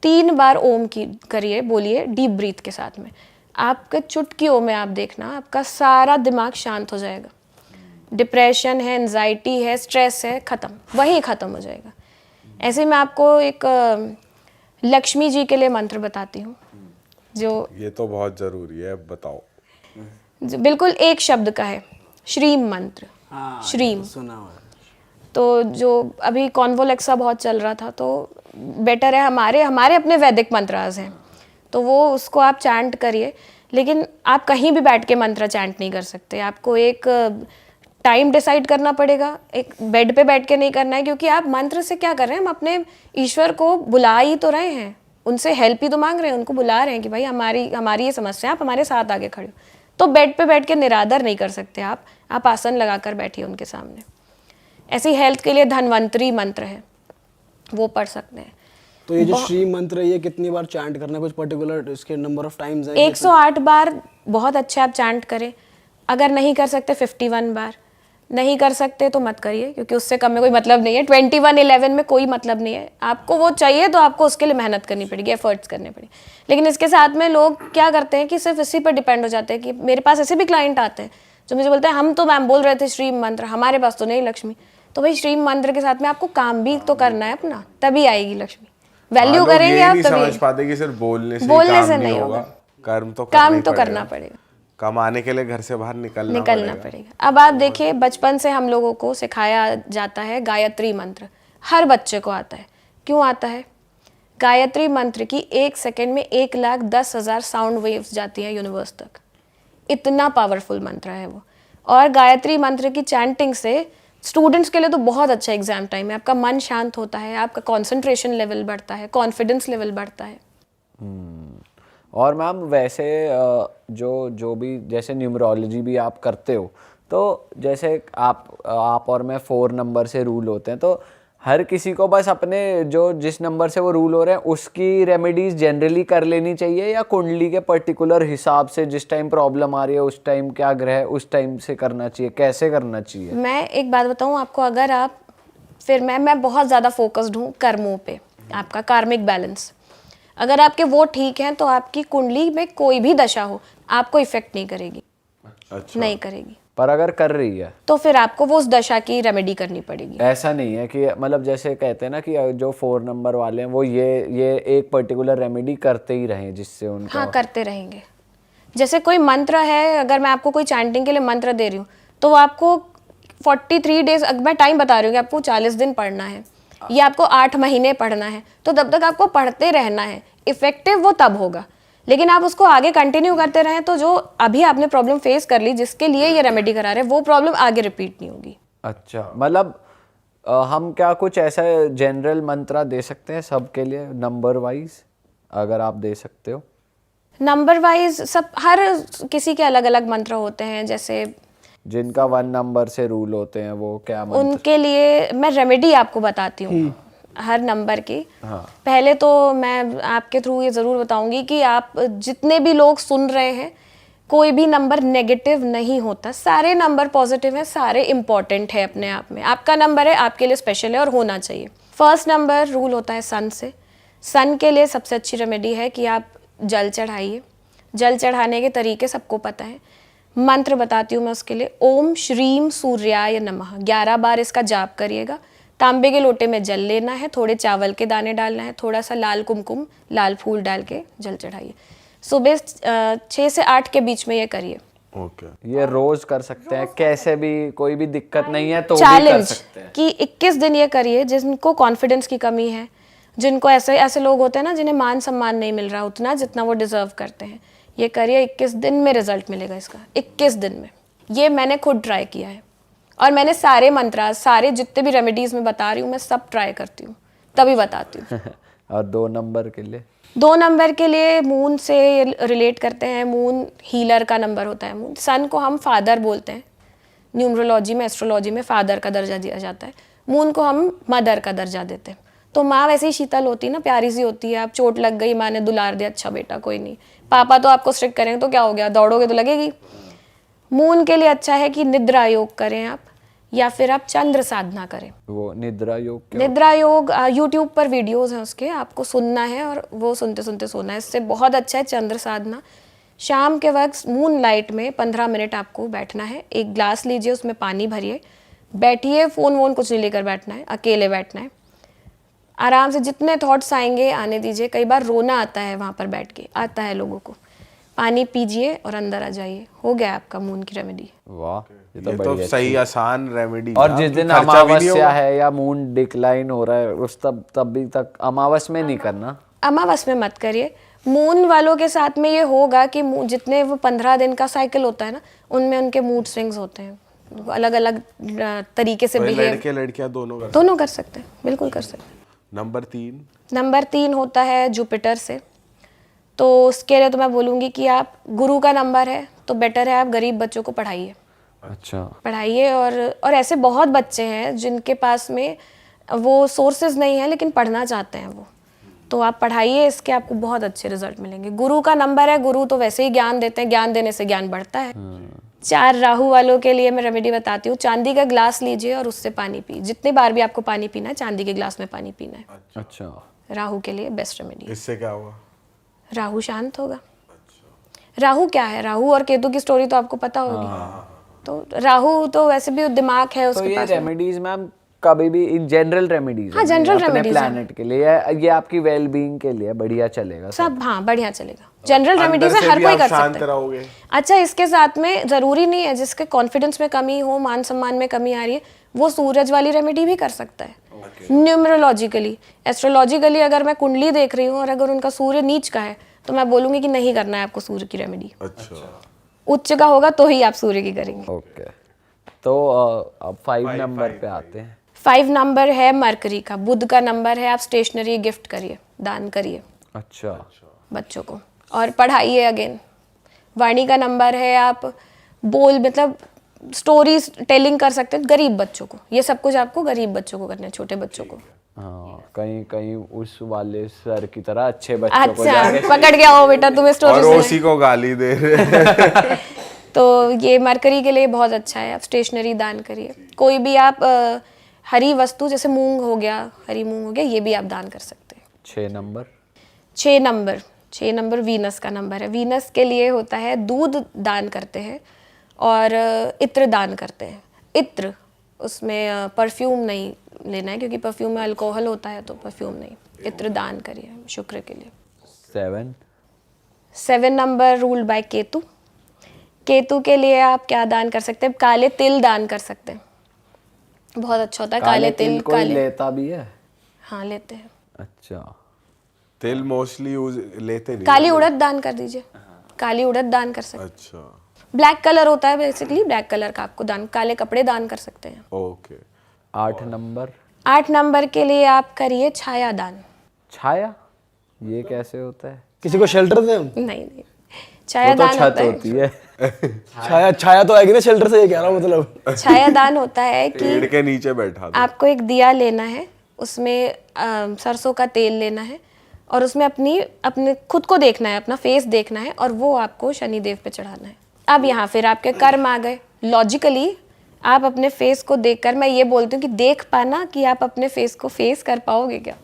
3 बार ओम की करिए, बोलिए डीप ब्रीथ के साथ में। आपके चुटकियों में आप देखना आपका सारा दिमाग शांत हो जाएगा। डिप्रेशन है, एंजाइटी है, स्ट्रेस है, ख़त्म, वहीं ख़त्म हो जाएगा। ऐसे मैं आपको एक लक्ष्मी जी के लिए मंत्र बताती हूँ, जो ये तो बहुत ज़रूरी है, बताओ। जो बिल्कुल एक शब्द का है, श्रीम मंत्र। श्रीम सुना हुआ है। तो जो अभी कॉन्वोलेक्सा बहुत चल रहा था, तो बेटर है, हमारे अपने वैदिक मंत्रास हैं, तो वो उसको आप चैंट करिए। लेकिन आप कहीं भी बैठ के मंत्र चैंट नहीं कर सकते, आपको एक टाइम डिसाइड करना पड़ेगा, एक बेड पे बैठ के नहीं करना है, क्योंकि आप मंत्र से क्या कर रहे हैं, हम अपने ईश्वर को बुला ही तो रहे हैं, उनसे हेल्प ही तो मांग रहे हैं, उनको बुला रहे हैं कि भाई हमारी ये समस्या है, आप हमारे साथ आगे खड़े हो। तो बेड पे बैठ के निरादर नहीं कर सकते आप आसन लगाकर बैठिए उनके सामने। ऐसी हेल्थ के लिए धन्वंतरी मंत्र है, वो पढ़ सकते हैं। तो ये जो श्री मंत्र है, ये कितनी बार चैंट करना है, कुछ पर्टिकुलर इसके नंबर ऑफ टाइम्स है? 108 बार बहुत अच्छे आप चैंट करें। अगर नहीं कर सकते 51 बार, नहीं कर सकते तो मत करिए, क्योंकि उससे कम में कोई मतलब नहीं है। 21-11 में कोई मतलब नहीं है। आपको वो चाहिए तो आपको उसके लिए मेहनत करनी पड़ेगी, एफर्ट्स करने पड़ेंगे। लेकिन इसके साथ में लोग क्या करते हैं कि सिर्फ इसी पर डिपेंड हो जाते हैं। कि मेरे पास ऐसे भी क्लाइंट आते हैं जो मुझे बोलते हैं, हम तो मैम बोल रहे थे श्री मंत्र, हमारे पास तो नहीं लक्ष्मी। तो भाई श्री मंत्र के साथ में आपको काम भी तो करना है अपना, तभी आएगी लक्ष्मी। वैल्यू करेंगे आप नहीं तभी। समझ पाते कि सिर्फ बोलने से बोलने काम से नहीं नहीं होगा, होगा। कर्म तो काम तो करना पड़ेगा, कमाने के लिए घर से बाहर निकलना पड़ेगा। अब आप देखिए, बचपन से हम लोगों को सिखाया जाता है गायत्री मंत्र, हर बच्चे को आता है। क्यों आता है? गायत्री मंत्र की 1 सेकेंड में 1,10,000 साउंड वेव्स जाती हैं यूनिवर्स तक। इतना पावरफुल मंत्र है वो। और गायत्री मंत्र की चैंटिंग से स्टूडेंट्स के लिए तो बहुत अच्छा एग्जाम टाइम है। आपका मन शांत होता है, आपका कंसंट्रेशन लेवल बढ़ता है, कॉन्फिडेंस लेवल बढ़ता है। और मैम वैसे जो भी जैसे न्यूमरोलॉजी भी आप करते हो, तो जैसे आप और मैं 4 नंबर से रूल होते हैं, तो हर किसी को बस अपने जिस नंबर से वो रूल हो रहे हैं उसकी रेमेडीज जनरली कर लेनी चाहिए, या कुंडली के पर्टिकुलर हिसाब से जिस टाइम प्रॉब्लम आ रही है उस टाइम क्या ग्रह उस टाइम से करना चाहिए, कैसे करना चाहिए? मैं एक बात बताऊं आपको, अगर आप फिर मैं बहुत ज़्यादा फोकस्ड हूँ कर्मों पे, आपका कार्मिक बैलेंस अगर आपके वो ठीक हैं तो आपकी कुंडली में कोई भी दशा हो आपको इफेक्ट नहीं करेगी। अच्छा। नहीं करेगी। पर अगर कर रही है तो फिर आपको वो उस दशा की रेमेडी करनी पड़ेगी। ऐसा नहीं है कि मतलब जैसे कहते हैं ना कि जो 4 नंबर वाले हैं वो ये एक पर्टिकुलर रेमेडी करते ही रहें जिससे उनका। हाँ, करते रहेंगे। जैसे कोई मंत्र है, अगर मैं आपको कोई चैंटिंग के लिए मंत्र दे रही हूँ तो वो आपको 43 डेज, मैं टाइम बता रही हूँ कि आपको 40 दिन पढ़ना है या आपको 8 महीने पढ़ना है, तो तब तक आपको पढ़ते रहना है। इफेक्टिव वो तब होगा, लेकिन आप उसको आगे कंटिन्यू करते रहें तो जो अभी आपने प्रॉब्लम फेस कर ली जिसके लिए ये रेमेडी करा रहे हैं, वो प्रॉब्लम आगे रिपीट नहीं होगी। अच्छा, मतलब हम क्या कुछ ऐसा जनरल मंत्र दे सकते हैं सबके लिए नंबर वाइज, अगर आप दे सकते हो? नंबर वाइज सब, हर किसी के अलग अलग मंत्र होते हैं। जैसे जिनका 1 नंबर से रूल होते हैं वो क्या मंत्र? उनके लिए मैं रेमेडी आपको बताती हूँ हर नंबर की। हाँ। पहले तो मैं आपके थ्रू ये ज़रूर बताऊंगी कि आप जितने भी लोग सुन रहे हैं, कोई भी नंबर नेगेटिव नहीं होता, सारे नंबर पॉजिटिव हैं, सारे इंपॉर्टेंट है अपने आप में। आपका नंबर है, आपके लिए स्पेशल है और होना चाहिए। फर्स्ट नंबर रूल होता है सन से। सन के लिए सबसे अच्छी रेमेडी है कि आप जल चढ़ाइए। जल चढ़ाने के तरीके सबको पता है, मंत्र बताती हूँ मैं उसके लिए। ओम श्रीम सूर्याय नमः 11 बार इसका जाप करिएगा। तांबे के लोटे में जल लेना है, थोड़े चावल के दाने डालना है, थोड़ा सा लाल कुमकुम, लाल फूल डाल के जल चढ़ाइए। सुबह 6 से 8 के बीच में ये करिए। ओके। ये रोज कर सकते हैं, कैसे भी, कोई भी दिक्कत नहीं है तो भी कर चैलेंज सकते हैं। कि 21 दिन ये करिए। जिनको कॉन्फिडेंस की कमी है, जिनको ऐसे लोग होते हैं ना जिन्हें मान सम्मान नहीं मिल रहा उतना जितना वो डिजर्व करते हैं, ये करिए। 21 दिन में रिजल्ट मिलेगा इसका, 21 दिन में। ये मैंने खुद ट्राई किया है और मैंने सारे मंत्र, सारे जितने भी रेमेडीज में बता रही हूँ मैं सब ट्राई करती हूँ, तभी बताती हूँ। और 2 नंबर के लिए 2 नंबर के लिए मून से रिलेट करते हैं। मून हीलर का नंबर होता है। मून, सन को हम फादर बोलते हैं, न्यूमरोलॉजी में, एस्ट्रोलॉजी में फादर का दर्जा दिया जाता है। मून को हम मदर का दर्जा देते हैं। तो माँ वैसे ही शीतल होती है ना, प्यारी सी होती है। आप चोट लग गई, माँ ने दुलार दिया, अच्छा बेटा कोई नहीं। पापा तो आपको स्ट्रिक्ट करेंगे तो क्या हो गया, दौड़ोगे तो लगेगी। मून के लिए अच्छा है कि निद्रा योग करें आप, या फिर आप चंद्र साधना करें। वो निद्रा योग क्या निद्रा योग यूट्यूब पर वीडियोस हैं उसके, आपको सुनना है और वो सुनते सुनते सोना है। इससे बहुत अच्छा है चंद्र साधना। शाम के वक्त मून लाइट में 15 मिनट आपको बैठना है। एक ग्लास लीजिए, उसमें पानी भरिए, बैठिए। फ़ोन वोन कुछ नहीं लेकर बैठना है, अकेले बैठना है। आराम से जितने थॉट्स आएंगे आने दीजिए। कई बार रोना आता है वहाँ पर बैठ के, आता है लोगों को। पानी पीजिए और अंदर आ जाइए, हो गया आपका मून की रेमेडी। वाह, ये तो ये तो बढ़िया। सही आसान रेमेडी। और जिस दिन अमावस्या है या मून डिक्लाइन हो रहा है उस तब भी तक अमावस में नहीं करना। अमावस में मत करिए। मून वालों के साथ में ये होगा कि जितने वो 15 दिन का साइकिल होता है ना, उनमें उनके मूड स्विंग्स होते हैं, अलग अलग तरीके से बिहेव। लड़के लड़कियां दोनों कर। दोनों कर सकते हैं, बिल्कुल कर सकते हैं। नंबर 3। नंबर 3 होता है जुपिटर से। तो उसके लिए तो मैं बोलूँगी कि आप, गुरु का नंबर है तो बेटर है आप गरीब बच्चों को पढ़ाइए। अच्छा, पढ़ाइए। और ऐसे बहुत बच्चे हैं जिनके पास में वो सोर्सेज नहीं है लेकिन पढ़ना चाहते हैं वो, तो आप पढ़ाइए। इसके आपको बहुत अच्छे रिजल्ट मिलेंगे। गुरु का नंबर है, गुरु तो वैसे ही ज्ञान देते हैं, ज्ञान देने से ज्ञान बढ़ता है। 4 राहु वालों के लिए मैं रेमेडी बताती हूँ। चांदी का ग्लास लीजिए और उससे पानी पी। जितनी बार भी आपको पानी पीना है, चांदी के ग्लास में पानी पीना है। अच्छा। राहु के लिए बेस्ट रेमेडी। इससे क्या होगा? राहु शांत होगा। राहु क्या है, राहु और केतु की स्टोरी तो आपको पता होगी। तो राहु तो वैसे भी दिमाग है तो उसके ये पास। रेमेडीज मैम कभी भी इन जनरल रेमेडीज, हाँ, general remedies हैं। प्लैनेट के लिए, ये आपकी वेल बीइंग के लिए बढ़िया चलेगा सब। हाँ, बढ़िया चलेगा। जनरल रेमेडीज अंदर है, से हर भी कोई आप कर शांत सकता है। रहोगे। अच्छा, इसके साथ में जरूरी नहीं है जिसके कॉन्फिडेंस में कमी हो, मान सम्मान में कमी आ रही है, वो सूरज वाली रेमेडी भी कर सकता है। न्यूमरोलॉजिकली, एस्ट्रोलॉजिकली अगर मैं कुंडली देख रही हूँ और अगर उनका सूर्य नीच का है तो मैं बोलूंगी कि नहीं करना है आपको सूर्य की रेमेडी। अच्छा। उच्च का होगा तो ही आप सूर्य की करेंगे। ओके। तो अब 5 नंबर पे आते हैं। 5 नंबर है मरकरी का, बुध का नंबर है। आप स्टेशनरी गिफ्ट करिए, दान करिए अच्छा। बच्चों को, और पढ़ाइए अगेन। वाणी का नंबर है, आप मतलब स्टोरीज टेलिंग कर सकते हैं गरीब बच्चों को। ये सब कुछ आपको गरीब बच्चों को करना है, छोटे बच्चों को। हाँ, कहीं कहीं उस वाले सर की तरह अच्छे बच्चों को अच्छा, जाके पकड़ गया हो बेटा तुम्हें और स्टोरी उसी को गाली दे रहे। तो ये मरकरी के लिए बहुत अच्छा है। आप स्टेशनरी दान करिए। कोई भी आप हरी वस्तु, जैसे मूंग हो गया, हरी मूंग हो गया, ये भी आप दान कर सकते हैं। 6 नंबर। 6 नंबर वीनस का नंबर है। वीनस के लिए होता है दूध दान करते हैं और इत्र दान करते हैं। इत्र, उसमें परफ्यूम नहीं लेना है क्योंकि परफ्यूम में अल्कोहल होता है, तो परफ्यूम नहीं, इत्र दान करिए शुक्र के लिए। 7 number ruled by Ketu. Ketu के लिए आप क्या दान कर सकते हैं? काले तिल दान कर सकते हैं, बहुत अच्छा होता है काले तिल। कोई लेता भी है? हाँ, लेते हैं। अच्छा। तिल मोस्टली यूज लेते नहीं। काली उड़द दान कर दीजिए, काली उड़द दान कर सकते हैं। अच्छा। ब्लैक कलर होता है बेसिकली, ब्लैक कलर का आपको दान, काले कपड़े दान कर सकते हैं। ओके। 8 नंबर। 8 नंबर के लिए आप करिए छाया दान। छाया, ये कैसे होता है? किसी को शेल्टर दे। नहीं, छाया वो तो दान छत होता है। होती है। छाया तो आएगी ना शेल्टर से, ये कह रहा हूँ मतलब। छाया दान होता है कि पेड़ के नीचे बैठा दो। आपको एक दिया लेना है, उसमें सरसों का तेल लेना है, और उसमें अपने खुद को देखना है, अपना फेस देखना है, और वो आपको शनिदेव पे चढ़ाना है। अब यहाँ फिर आपके कर्म आ गए। लॉजिकली आप अपने फेस को देखकर, मैं ये बोलती हूँ कि देख पाना कि आप अपने फेस को फेस कर पाओगे क्या।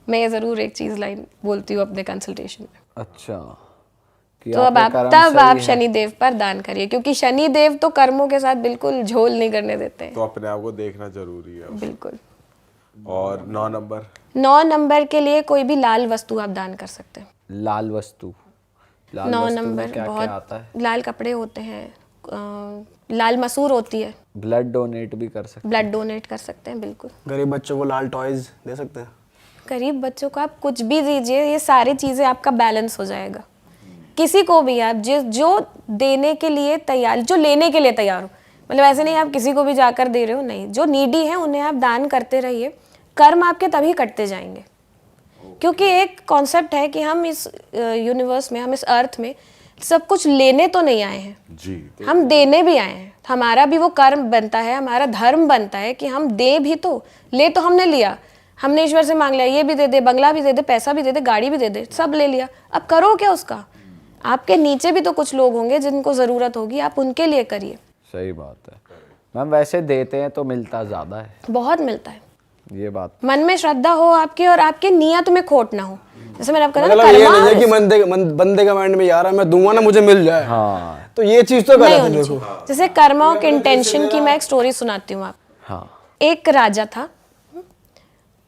मैं ये ज़रूर एक चीज़ लाइन बोलती हूँ अपने कंसल्टेशन में। अच्छा, कि तो अब आपके आप कर्म तब आप सही है। शनिदेव पर दान करिए, क्योंकि शनिदेव तो कर्मों के साथ बिल्कुल झोल नहीं करने देते हैं। तो अपने आप को देखना जरूरी है। बिल्कुल। और 9 नंबर 9 नंबर के लिए कोई भी लाल वस्तु आप दान कर सकते हैं। लाल वस्तु, लाल 9 वस्तु में नंबर क्या क्या बहुत आता है? लाल कपड़े होते हैं, लाल मसूर होती है, ब्लड डोनेट भी कर सकते ब्लड डोनेट कर सकते हैं। बिल्कुल। गरीब बच्चों को लाल टॉयज दे सकते हैं। गरीब बच्चों को आप कुछ भी दीजिए, ये सारी चीज़ें आपका बैलेंस हो जाएगा। किसी को भी आप जो देने के लिए तैयार, जो लेने के लिए तैयार हो, मतलब ऐसे नहीं आप किसी को भी जाकर दे रहे हो, नहीं, जो नीडी है उन्हें आप दान करते रहिए। कर्म आपके तभी कटते जाएंगे, क्योंकि एक कॉन्सेप्ट है कि हम इस यूनिवर्स में, हम इस अर्थ में सब कुछ लेने तो नहीं आए हैं जी। हम देने भी आए हैं। हमारा भी वो कर्म बनता है, हमारा धर्म बनता है कि हम दे भी। तो ले तो हमने लिया, हमने ईश्वर से मांग लिया, ये भी दे दे, बंगला भी दे दे, पैसा भी दे दे, गाड़ी भी दे दे, सब ले लिया। अब करो क्या उसका? आपके नीचे भी तो कुछ लोग होंगे जिनको ज़रूरत होगी, आप उनके लिए करिए। सही बात है मैम। वैसे देते हैं तो मिलता ज़्यादा है, बहुत मिलता है। ये बात। मन में श्रद्धा हो आपकी और आपकी नियत में खोट ना हो। जैसे मैंने आपको मतलब ये नहीं है कि बंदे का माइंड में यार है मैं दूंगा ना मुझे मिल जाए। हाँ, तो ये चीज तो नहीं गलत है। होनी देखो चाहिए। जैसे कर्मा के इंटेंशन की मैं एक स्टोरी सुनाती हूँ आप। हाँ, एक राजा था,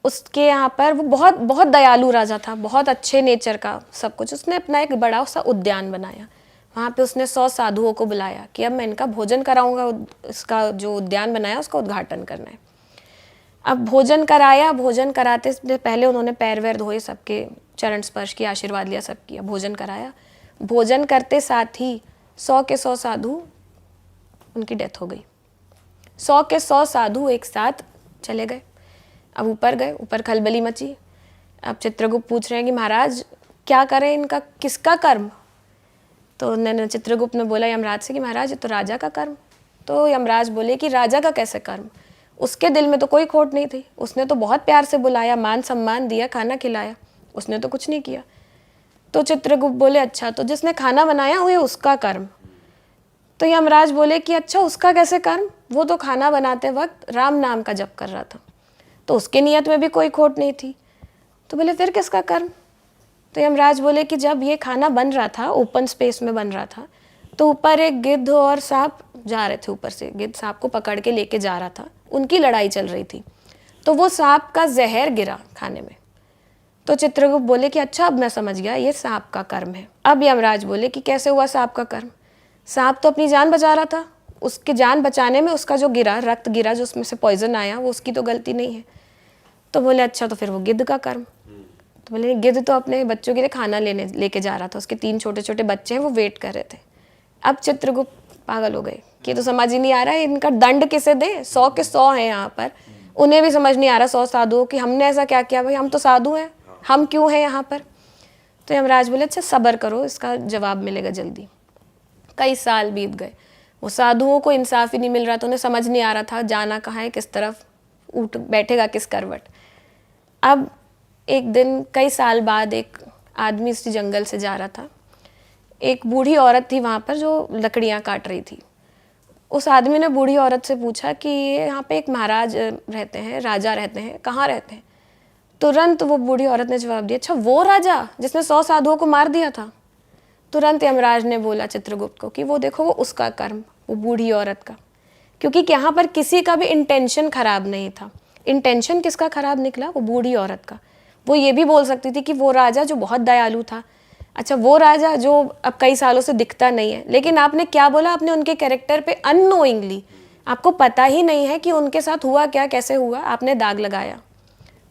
उसके यहाँ पर वो बहुत बहुत दयालु राजा था, बहुत अच्छे नेचर का सब कुछ। उसने अपना एक बड़ा सा उद्यान बनाया। वहाँ पे उसने 100 साधुओं को बुलाया कि अब मैं इनका भोजन कराऊंगा, इसका जो उद्यान बनाया उसका उद्घाटन करना है। अब भोजन कराया, भोजन कराते से पहले उन्होंने पैर वैर धोए, सबके चरण स्पर्श किया, आशीर्वाद लिया, सब किया, भोजन कराया। भोजन करते साथ ही 100 के 100 साधु, उनकी डेथ हो गई। 100 के 100 साधु एक साथ चले गए। अब ऊपर गए, ऊपर खलबली मची। अब चित्रगुप्त पूछ रहे हैं कि महाराज क्या करें, इनका किसका कर्म? तो उन्होंने चित्रगुप्त ने बोला यमराज से कि महाराज ये तो राजा का कर्म। तो यमराज बोले कि राजा का कैसे कर्म? उसके दिल में तो कोई खोट नहीं थी, उसने तो बहुत प्यार से बुलाया, मान सम्मान दिया, खाना खिलाया, उसने तो कुछ नहीं किया। तो चित्रगुप्त बोले अच्छा, तो जिसने खाना बनाया हुए उसका कर्म। तो यमराज बोले कि अच्छा उसका कैसे कर्म? वो तो खाना बनाते वक्त राम नाम का जप कर रहा था, तो उसके नियत में भी कोई खोट नहीं थी। तो बोले फिर किसका कर्म? तो यमराज बोले कि जब ये खाना बन रहा था, ओपन स्पेस में बन रहा था, तो ऊपर एक गिद्ध और सांप जा रहे थे। ऊपर से गिद्ध सांप को पकड़ के लेके जा रहा था, उनकी लड़ाई चल रही थी। तो वो सांप का जहर गिरा खाने में। तो चित्रगुप्त बोले कि अच्छा अब मैं समझ गया, ये सांप का कर्म है। अब यमराज बोले कि कैसे हुआ सांप का कर्म? सांप तो अपनी जान बचा रहा था, उसकी जान बचाने में उसका जो गिरा, रक्त गिरा, जो उसमें से पॉइजन आया, वो उसकी तो गलती नहीं है। तो बोले अच्छा तो फिर वो गिद्ध का कर्म। तो बोले गिद्ध तो अपने बच्चों के लिए खाना लेके जा रहा था, उसके 3 छोटे छोटे बच्चे हैं, वो वेट कर रहे थे। अब चित्रगुप्त पागल हो गए कि तो समझ ही नहीं आ रहा है इनका दंड किसे दें। 100 के 100 हैं यहाँ पर, उन्हें भी समझ नहीं आ रहा 100 साधुओं कि हमने ऐसा क्या किया, भाई हम तो साधु हैं, हम क्यों हैं यहाँ पर? तो यमराज बोले अच्छा सब्र करो, इसका जवाब मिलेगा जल्दी। कई साल बीत गए, वो साधुओं को इंसाफ ही नहीं मिल रहा, तो उन्हें समझ नहीं आ रहा था जाना कहाँ है, किस तरफ उठ बैठेगा, किस करवट। अब एक दिन कई साल बाद एक आदमी इस जंगल से जा रहा था। एक बूढ़ी औरत थी वहाँ पर जो लकड़ियाँ काट रही थी। उस आदमी ने बूढ़ी औरत से पूछा कि यहाँ पे एक महाराज रहते हैं, राजा रहते हैं, कहाँ रहते हैं? तुरंत वो बूढ़ी औरत ने जवाब दिया अच्छा वो राजा जिसने 100 साधुओं को मार दिया था। तुरंत यमराज ने बोला चित्रगुप्त को कि वो देखो वो उसका कर्म, वो बूढ़ी औरत का, क्योंकि यहाँ पर किसी का भी इंटेंशन खराब नहीं था। इंटेंशन किसका खराब निकला? वो बूढ़ी औरत का। वो ये भी बोल सकती थी कि वो राजा जो बहुत दयालु था, अच्छा वो राजा जो अब कई सालों से दिखता नहीं है, लेकिन आपने क्या बोला, आपने उनके कैरेक्टर पे अननोइंगली, आपको पता ही नहीं है कि उनके साथ हुआ क्या, कैसे हुआ, आपने दाग लगाया।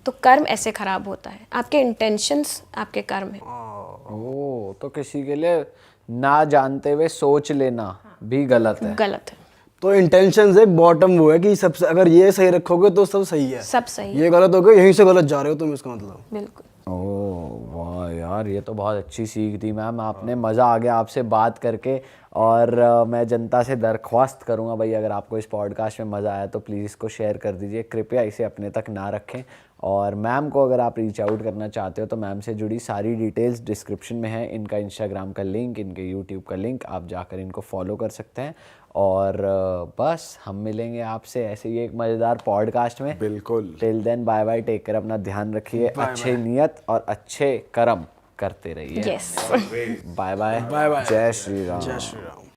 तो कर्म ऐसे खराब होता है, आपके इंटेंशंस आपके कर्म है। ओ, तो किसी के लिए ना जानते हुए सोच लेना भी गलत है। गलत है, तो इंटेंशन एक बॉटम वो है कि सबसे अगर ये सही रखोगे तो सब सही है, सब सही है। ये गलत हो गया यहीं से गलत जा रहे हो तुम, इसका मतलब। बिल्कुल। ओह वाह यार, ये तो बहुत अच्छी सीख दी मैम आपने। मज़ा आ गया आपसे बात करके। और मैं जनता से दरख्वास्त करूँगा भाई, अगर आपको इस पॉडकास्ट में मज़ा आया तो प्लीज़ इसको शेयर कर दीजिए, कृपया इसे अपने तक ना रखें। और मैम को अगर आप रीच आउट करना चाहते हो तो मैम से जुड़ी सारी डिटेल्स डिस्क्रिप्शन में है, इनका इंस्टाग्राम का लिंक, इनके यूट्यूब का लिंक, आप जाकर इनको फॉलो कर सकते हैं। और बस हम मिलेंगे आपसे ऐसे ही एक मज़ेदार पॉडकास्ट में। बिल्कुल। Till then bye bye, take care, अपना ध्यान रखिए, अच्छे नियत और अच्छे कर्म करते रहिए। Yes bye bye, bye bye. जय श्री राम। जय श्री राम।